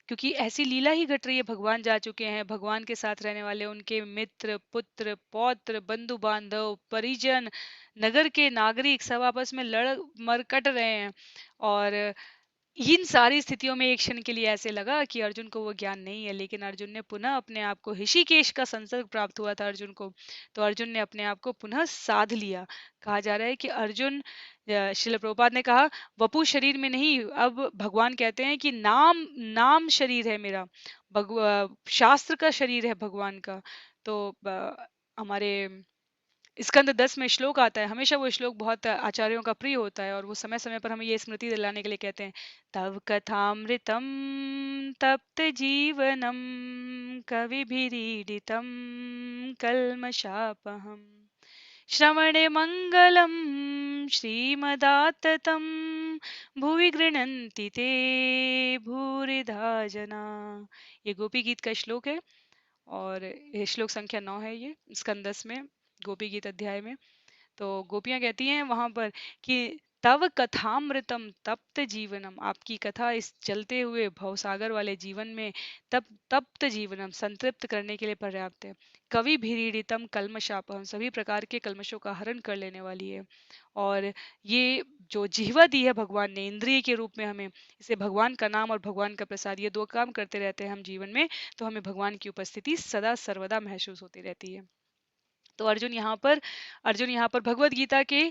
A: क्योंकि ऐसी लीला ही घट रही है, भगवान जा चुके हैं, भगवान के साथ रहने वाले उनके मित्र, पुत्र, पौत्र, बंधु बांधव, परिजन, नगर के नागरिक सब आपस में लड़ मर कट रहे हैं। और इन सारी स्थितियों में एक क्षण के लिए ऐसे लगा कि अर्जुन को वो ज्ञान नहीं है, लेकिन अर्जुन ने पुनः अपने आप को, ऋषिकेश का संसर्ग प्राप्त हुआ था अर्जुन को, तो अर्जुन ने अपने आप को पुनः साध लिया। कहा जा रहा है कि अर्जुन, श्रील प्रभुपाद ने कहा, वपु शरीर में नहीं, अब भगवान कहते हैं कि नाम नाम शरीर है मेरा, शास्त्र का शरीर है भगवान का। तो हमारे स्कंद 10 में श्लोक आता है, हमेशा वो श्लोक बहुत आचार्यों का प्रिय होता है, और वो समय समय पर हमें ये स्मृति दिलाने के लिए कहते हैं। तव कथामृतम तप्त जीवनम कविभिरीडितम कल्मषापहम श्रवणे मंगलम श्रीमदाततम भुवि गृह्णन्ति ते भूरिधा जना। ये गोपी गीत का श्लोक है, और ये श्लोक संख्या 9 है, ये स्कंद 10 में, गोपी गीत अध्याय में। तो गोपियां कहती हैं वहां पर कि तव कथामृतम तप्त जीवनम, आपकी कथा इस चलते हुए भवसागर वाले जीवन में तप्त जीवनम, संतृप्त करने के लिए पर्याप्त है। कवि भीड़ितम कल्मशापहम, सभी प्रकार के कल्मशों का हरण कर लेने वाली है। और ये जो जिह्वा दी है भगवान ने इंद्रिय के रूप में हमें, इसे भगवान का नाम और भगवान का प्रसाद, ये दो काम करते रहते हैं हम जीवन में, तो हमें भगवान की उपस्थिति सदा सर्वदा महसूस होती रहती है। तो अर्जुन यहाँ पर भगवत गीता के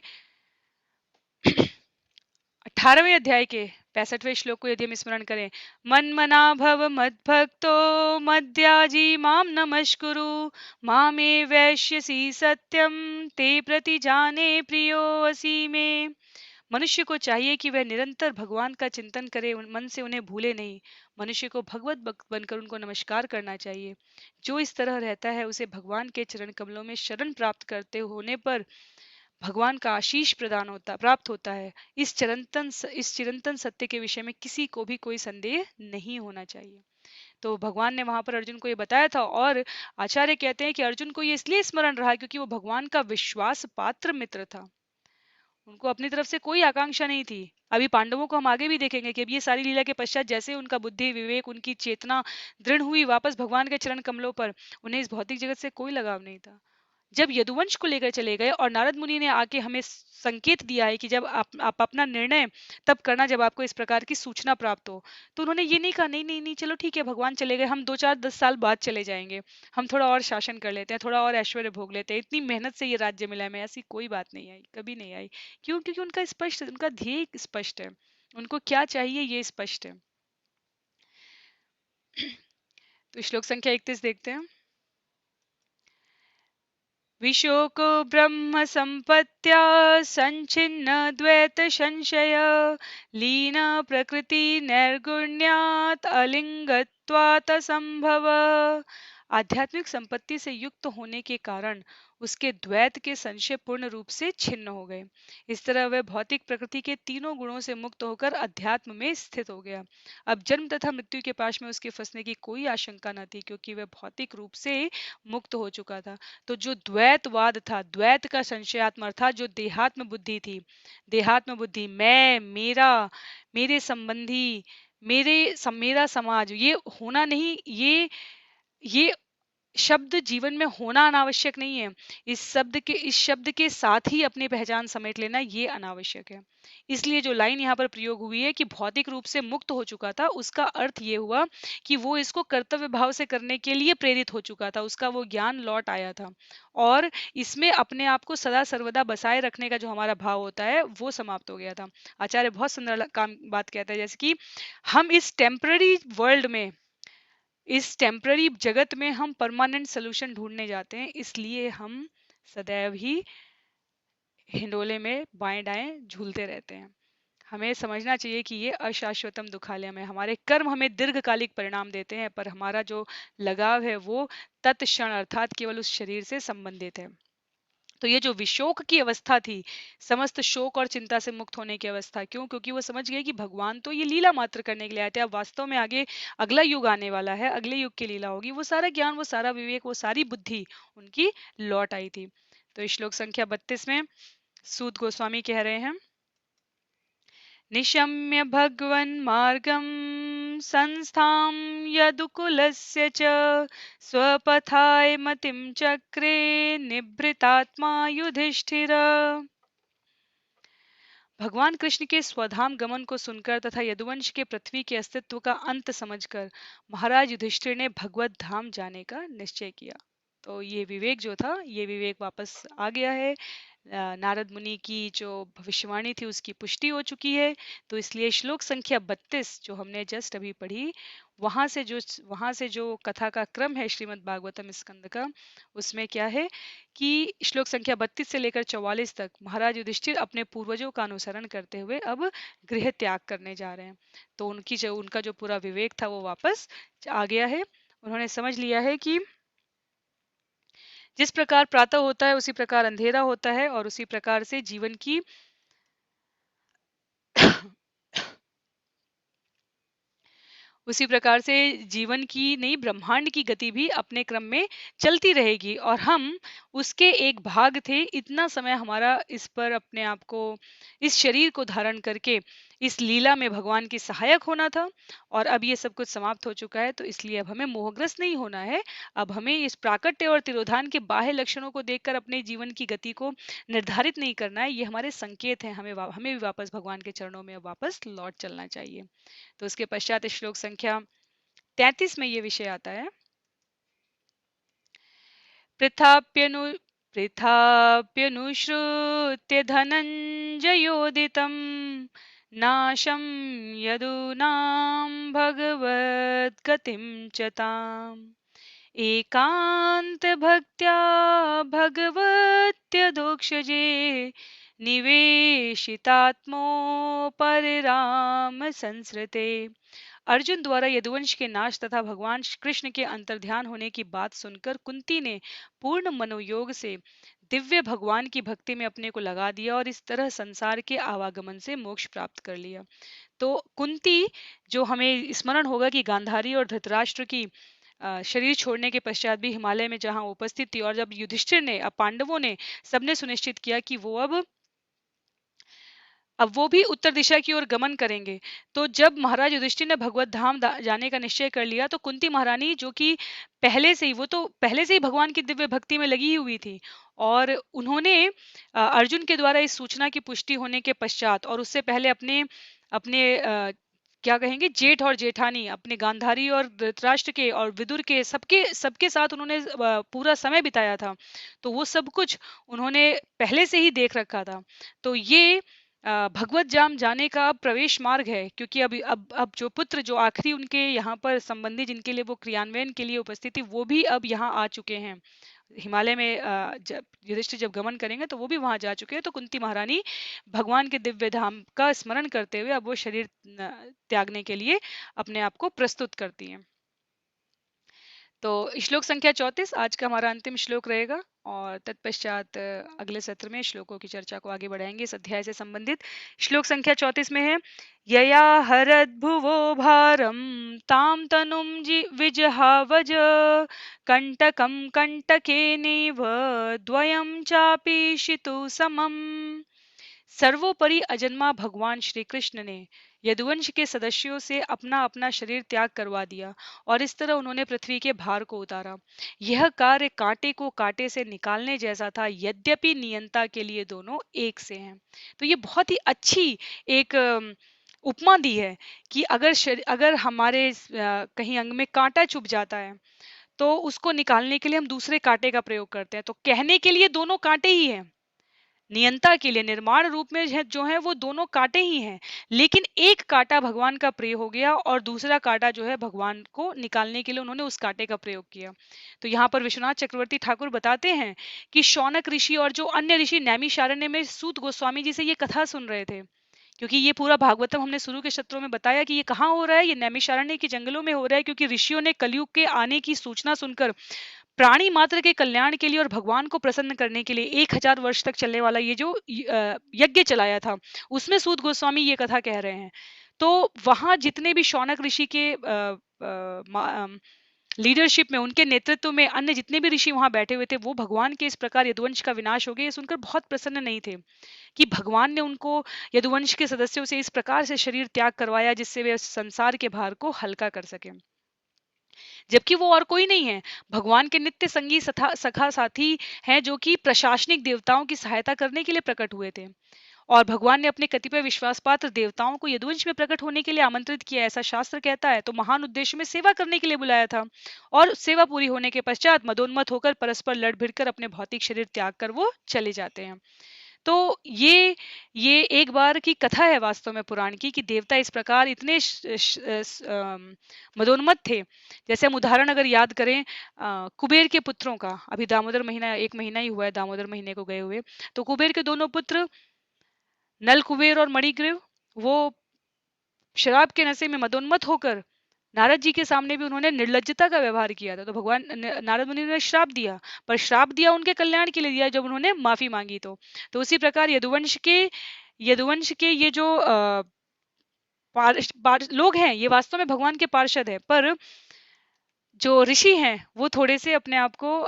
A: 18वें अध्याय के 65वें श्लोक को यदि हम स्मरण करें, मन मना भव मद्भक्तो मद्याजी माम नमस्कुरु मामे वैश्यसी सत्यम ते प्रति जाने प्रियो असी में। मनुष्य को चाहिए कि वह निरंतर भगवान का चिंतन करे, मन से उन्हें भूले नहीं। मनुष्य को भगवत भक्त बनकर उनको नमस्कार करना चाहिए। जो इस तरह रहता है उसे भगवान के चरण कमलों में शरण प्राप्त करते होने पर भगवान का आशीष प्राप्त होता है। इस चिरंतन सत्य के विषय में किसी को भी कोई संदेह नहीं होना चाहिए। तो भगवान ने वहां पर अर्जुन को ये बताया था, और आचार्य कहते हैं कि अर्जुन को ये इसलिए स्मरण रहा क्योंकि वो भगवान का विश्वास पात्र मित्र था। उनको अपनी तरफ से कोई आकांक्षा नहीं थी। अभी पांडवों को हम आगे भी देखेंगे कि अब ये सारी लीला के पश्चात जैसे उनका बुद्धि विवेक उनकी चेतना दृढ़ हुई वापस भगवान के चरण कमलों पर, उन्हें इस भौतिक जगत से कोई लगाव नहीं था। जब यदुवंश को लेकर चले गए और नारद मुनि ने आके हमें संकेत दिया है कि जब आप अपना निर्णय तब करना जब आपको इस प्रकार की सूचना प्राप्त हो, तो उन्होंने ये नहीं कहा नहीं नहीं नहीं चलो ठीक है भगवान चले गए, हम 2 4 10 साल बाद चले जाएंगे, हम थोड़ा और शासन कर लेते हैं, थोड़ा और ऐश्वर्य भोग लेते हैं, इतनी मेहनत से ये राज्य मिला है, मैं ऐसी कोई बात नहीं आई, कभी नहीं आई। क्यों? क्योंकि उनका ध्येय स्पष्ट है, उनको क्या चाहिए ये स्पष्ट है। तो श्लोक संख्या 31 देखते हैं। विशोको ब्रह्म संपत्त्या संचिन्न द्वैत संशय लीन प्रकृति नैर्गुण्यात् अलिंगत्वात् संभव। आध्यात्मिक संपत्ति से युक्त होने के कारण उसके द्वैत के संशय पूर्ण रूप से छिन्न हो गए। इस तरह वह भौतिक प्रकृति के तीनों गुणों से मुक्त होकर अध्यात्म में स्थित हो गया। अब जन्म तथा मृत्यु के पाश में उसके फंसने की कोई आशंका न थी, क्योंकि वह भौतिक रूप से मुक्त हो चुका था। तो जो द्वैतवाद था, द्वैत का संशयात्म अर्थात जो देहात्म बुद्धि थी, देहात्म बुद्धि मैं मेरा मेरे संबंधी मेरा समाज, ये होना नहीं, ये शब्द जीवन में होना अनावश्यक नहीं है। इस शब्द के साथ ही अपनी पहचान समेट लेना ये अनावश्यक है। इसलिए जो लाइन यहाँ पर प्रयोग हुई है कि भौतिक रूप से मुक्त हो चुका था, उसका अर्थ ये हुआ कि वो इसको कर्तव्य भाव से करने के लिए प्रेरित हो चुका था, उसका वो ज्ञान लौट आया था, और इसमें अपने आप को सदा सर्वदा बसाए रखने का जो हमारा भाव होता है वो समाप्त हो गया था। आचार्य बहुत सुंदर बात कहता है, जैसे कि हम इस टेम्पररी वर्ल्ड में, इस टेम्पररी जगत में हम परमानेंट सोल्यूशन ढूंढने जाते हैं, इसलिए हम सदैव ही हिंडोले में बाएं दाएं झूलते रहते हैं। हमें समझना चाहिए कि ये अशाश्वतम दुखालयम है। हमारे कर्म हमें दीर्घकालिक परिणाम देते हैं, पर हमारा जो लगाव है वो तत्क्षण अर्थात केवल उस शरीर से संबंधित है। तो ये जो विशोक की अवस्था थी, समस्त शोक और चिंता से मुक्त होने की अवस्था, क्यों? क्योंकि वो समझ गए कि भगवान तो ये लीला मात्र करने के लिए आए थे, अब वास्तव में आगे अगला युग आने वाला है, अगले युग की लीला होगी। वो सारा ज्ञान, वो सारा विवेक, वो सारी बुद्धि उनकी लौट आई थी। तो इस श्लोक संख्या 32 में सूत गोस्वामी कह रहे हैं, निशम्य भगवन् मार्गं संस्थां यदुकुलस्य च स्वपथाय मतिं चक्रे निभृतात्मा युधिष्ठिर। भगवान कृष्ण के स्वधाम गमन को सुनकर तथा यदुवंश के पृथ्वी के अस्तित्व का अंत समझकर महाराज युधिष्ठिर ने भगवत धाम जाने का निश्चय किया। तो ये विवेक जो था, ये विवेक वापस आ गया है। नारद मुनि की जो भविष्यवाणी थी उसकी पुष्टि हो चुकी है। तो इसलिए श्लोक संख्या 32 जो हमने जस्ट अभी पढ़ी, वहां से जो कथा का क्रम है श्रीमद् भागवतम स्कंद का, उसमें क्या है कि श्लोक संख्या 32 से लेकर 44 तक महाराज युधिष्ठिर अपने पूर्वजों का अनुसरण करते हुए अब गृह त्याग करने जा रहे हैं। तो उनका जो पूरा विवेक था वो वापस आ गया है। उन्होंने समझ लिया है कि जिस प्रकार प्रातः होता है उसी प्रकार अंधेरा होता है, और उसी प्रकार से जीवन की उसी प्रकार से जीवन की नहीं, ब्रह्मांड की गति भी अपने क्रम में चलती रहेगी, और हम उसके एक भाग थे। इतना समय हमारा इस पर अपने आप को, इस शरीर को धारण करके इस लीला में भगवान की सहायक होना था, और अब ये सब कुछ समाप्त हो चुका है। तो इसलिए अब हमें मोहग्रस्त नहीं होना है। अब हमें इस प्राकट्य और तिरोधान के बाह्य लक्षणों को देखकर अपने जीवन की गति को निर्धारित नहीं करना है। ये हमारे संकेत हैं, हमें भी वापस भगवान के चरणों में वापस लौट चलना चाहिए। तो उसके पश्चात श्लोक संख्या 33 में ये विषय आता है, पृथाप्यनु पृथाप्यनुसृत्य धनञ्जयोदितं नाशं यदूनां भगवद्गतिं च ताम् एकान्तभक्त्या भगवत्यदोक्षजे निवेशितात्मोपरिराम संसृते। अर्जुन द्वारा यदुवंश के नाश तथा भगवान कृष्ण के अंतर्ध्यान होने की बात सुनकर कुंती ने पूर्ण मनोयोग से दिव्य भगवान की भक्ति में अपने को लगा दिया और इस तरह संसार के आवागमन से मोक्ष प्राप्त कर लिया। तो कुंती, जो हमें स्मरण होगा कि गांधारी और धृतराष्ट्र की शरीर छोड़ने के पश्चात भी हिमालय में जहां उपस्थित थी, और जब युधिष्ठिर ने, अब पांडवों ने सबने सुनिश्चित किया कि वो अब वो भी उत्तर दिशा की ओर गमन करेंगे, तो जब महाराज युधिष्ठिर ने भगवत धाम जाने का निश्चय कर लिया, तो कुंती महारानी, जो कि पहले से ही, वो तो पहले से ही भगवान की दिव्य भक्ति में लगी हुई थी, और उन्होंने अर्जुन के द्वारा इस सूचना की पुष्टि होने के पश्चात और उससे पहले अपने अपने क्या कहेंगे, जेठ और जेठानी, अपने गांधारी और धृतराष्ट्र के और विदुर के, सबके सबके साथ उन्होंने पूरा समय बिताया था, तो वो सब कुछ उन्होंने पहले से ही देख रखा था। तो ये भगवत धाम जाने का प्रवेश मार्ग है, क्योंकि अब जो पुत्र, जो आखिरी उनके यहाँ पर संबंधी, जिनके लिए वो क्रियान्वयन के लिए उपस्थित थी, वो भी अब यहाँ आ चुके हैं हिमालय में। जब युधिष्ठिर जब गमन करेंगे तो वो भी वहां जा चुके हैं। तो कुंती महारानी भगवान के दिव्य धाम का स्मरण करते हुए अब वो शरीर त्यागने के लिए अपने आप को प्रस्तुत करती हैं। तो श्लोक संख्या 34 आज का हमारा अंतिम श्लोक रहेगा, और तत्पश्चात अगले सत्र में श्लोकों की चर्चा को आगे बढ़ाएंगे। इस अध्याय से संबंधित श्लोक संख्या 34 में है, यया हरद्भुवो भारम ताम तनुम विजहावज कंटकम कंटकेनेव द्वयं चापि शितु समम। सर्वोपरि अजन्मा भगवान श्री कृष्ण ने यदुवंश के सदस्यों से अपना अपना शरीर त्याग करवा दिया, और इस तरह उन्होंने पृथ्वी के भार को उतारा। यह कार्य कांटे को कांटे से निकालने जैसा था, यद्यपि नियंता के लिए दोनों एक से हैं। तो ये बहुत ही अच्छी एक उपमा दी है कि अगर हमारे कहीं अंग में कांटा चुभ जाता है, तो उसको निकालने के लिए हम दूसरे कांटे का प्रयोग करते हैं। तो कहने के लिए दोनों कांटे ही हैं, नियंता के लिए निर्माण रूप में जो है वो दोनों कांटे ही हैं, लेकिन एक कांटा भगवान का प्रयोग हो गया और दूसरा कांटा जो है भगवान को निकालने के लिए उन्होंने उस कांटे का प्रयोग किया। तो यहाँ पर विश्वनाथ चक्रवर्ती ठाकुर बताते हैं कि शौनक ऋषि और जो अन्य ऋषि नैमिषारण्य में सूत गोस्वामी जी से ये कथा सुन रहे थे, क्योंकि ये पूरा भागवतम हमने शुरू के सत्रों में बताया कि ये कहाँ हो रहा है, ये नैमिषारण्य के जंगलों में हो रहा है, क्योंकि ऋषियों ने कलयुग के आने की सूचना सुनकर प्राणी मात्र के कल्याण के लिए और भगवान को प्रसन्न करने के लिए 1000 वर्ष तक चलने वाला ये जो यज्ञ चलाया था, उसमें सूत गोस्वामी ये कथा कह रहे हैं। तो वहां जितने भी शौनक ऋषि के लीडरशिप में, उनके नेतृत्व में अन्य जितने भी ऋषि वहां बैठे हुए थे, वो भगवान के इस प्रकार यदुवंश का विनाश हो गया ये सुनकर बहुत प्रसन्न नहीं थे, कि भगवान ने उनको यदुवंश के सदस्यों से इस प्रकार से शरीर त्याग करवाया जिससे वे संसार के भार को हल्का कर सके। जबकि वो और कोई नहीं है, भगवान के नित्य संगी सखा साथी हैं, जो कि प्रशासनिक देवताओं की सहायता करने के लिए प्रकट हुए थे, और भगवान ने अपने कतिपय विश्वास पात्र देवताओं को यदुवंश में प्रकट होने के लिए आमंत्रित किया, ऐसा शास्त्र कहता है। तो महान उद्देश्य में सेवा करने के लिए बुलाया था, और सेवा पूरी होने के पश्चात मदोन्मत्त होकर परस्पर लड़ भिड़कर अपने भौतिक शरीर त्याग कर वो चले जाते हैं। तो ये एक बार की कथा है वास्तव में पुराण की, कि देवता इस प्रकार इतने मदोन्मत्त थे। जैसे हम उदाहरण अगर याद करें कुबेर के पुत्रों का, अभी दामोदर महीना, 1 महीना ही हुआ है दामोदर महीने को गए हुए, तो कुबेर के दोनों पुत्र नल कुबेर और मणिग्रीव, वो शराब के नशे में मदोन्मत्त होकर नारद जी के सामने भी उन्होंने निर्लज्जता का व्यवहार किया था। तो भगवान नारद मुनि ने श्राप दिया, पर श्राप दिया उनके कल्याण के लिए दिया जब उन्होंने माफी मांगी। तो उसी प्रकार यदुवंश के ये जो लोग हैं, ये वास्तव में भगवान के पार्षद है, पर जो ऋषि हैं वो थोड़े से अपने आप को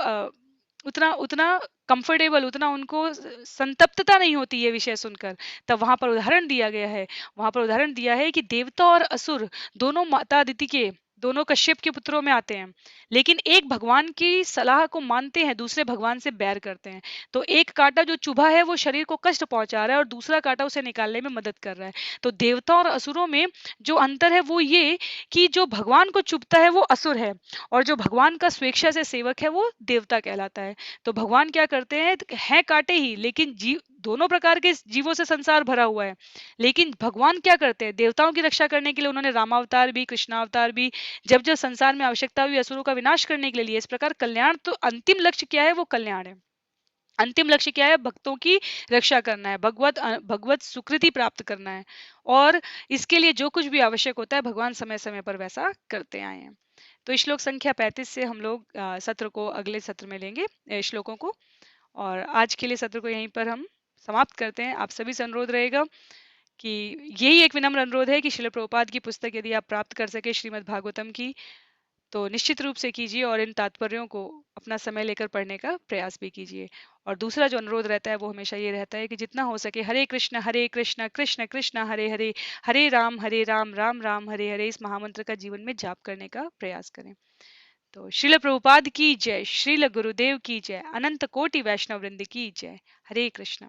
A: उतना उतना कंफर्टेबल, उतना उनको संतप्तता नहीं होती ये विषय सुनकर। तब वहां पर उदाहरण दिया गया है, वहां पर उदाहरण दिया है कि देवता और असुर दोनों माता अदिति के दोनों कश्यप के पुत्रों में आते हैं, लेकिन एक भगवान की सलाह को मानते हैं, दूसरे भगवान से बैर करते हैं। तो एक कांटा जो चुभा है वो शरीर को कष्ट पहुंचा रहा है और दूसरा कांटा उसे निकालने में मदद कर रहा है। तो देवता और असुरों में जो अंतर है वो ये कि जो भगवान को चुभता है वो असुर है, और जो भगवान का स्वेच्छा से सेवक है वो देवता कहलाता है। तो भगवान क्या करते हैं कांटे ही, लेकिन जीव दोनों प्रकार के जीवों से संसार भरा हुआ है। लेकिन भगवान क्या करते हैं, देवताओं की रक्षा करने के लिए उन्होंने रामावतार भी, कृष्णावतार भी, जब जब संसार में आवश्यकता हुई असुरों का विनाश करने के लिए। इस प्रकार कल्याण, तो अंतिम लक्ष्य क्या है, वो कल्याण है। अंतिम लक्ष्य क्या है, भक्तों की रक्षा करना है, भगवत सुकृति प्राप्त करना है। और इसके लिए जो कुछ भी आवश्यक होता है भगवान समय समय पर वैसा करते आए हैं। तो श्लोक संख्या 35 से हम लोग सत्र को अगले सत्र में लेंगे, श्लोकों को। और आज के लिए सत्र को यहीं पर हम समाप्त करते हैं। आप सभी से अनुरोध रहेगा कि यही एक विनम्र अनुरोध है कि श्रील प्रभुपाद की पुस्तक यदि आप प्राप्त कर सके, श्रीमद् भागवतम की, तो निश्चित रूप से कीजिए और इन तात्पर्यों को अपना समय लेकर पढ़ने का प्रयास भी कीजिए। और दूसरा जो अनुरोध रहता है वो हमेशा ये रहता है कि जितना हो सके हरे कृष्ण कृष्ण कृष्ण हरे हरे, हरे राम राम राम हरे हरे, इस महामंत्र का जीवन में जाप करने का प्रयास करें। तो श्रील प्रभुपाद की जय, श्रील गुरुदेव की जय, अनंत कोटि वैष्णव वृंद की जय। हरे कृष्ण।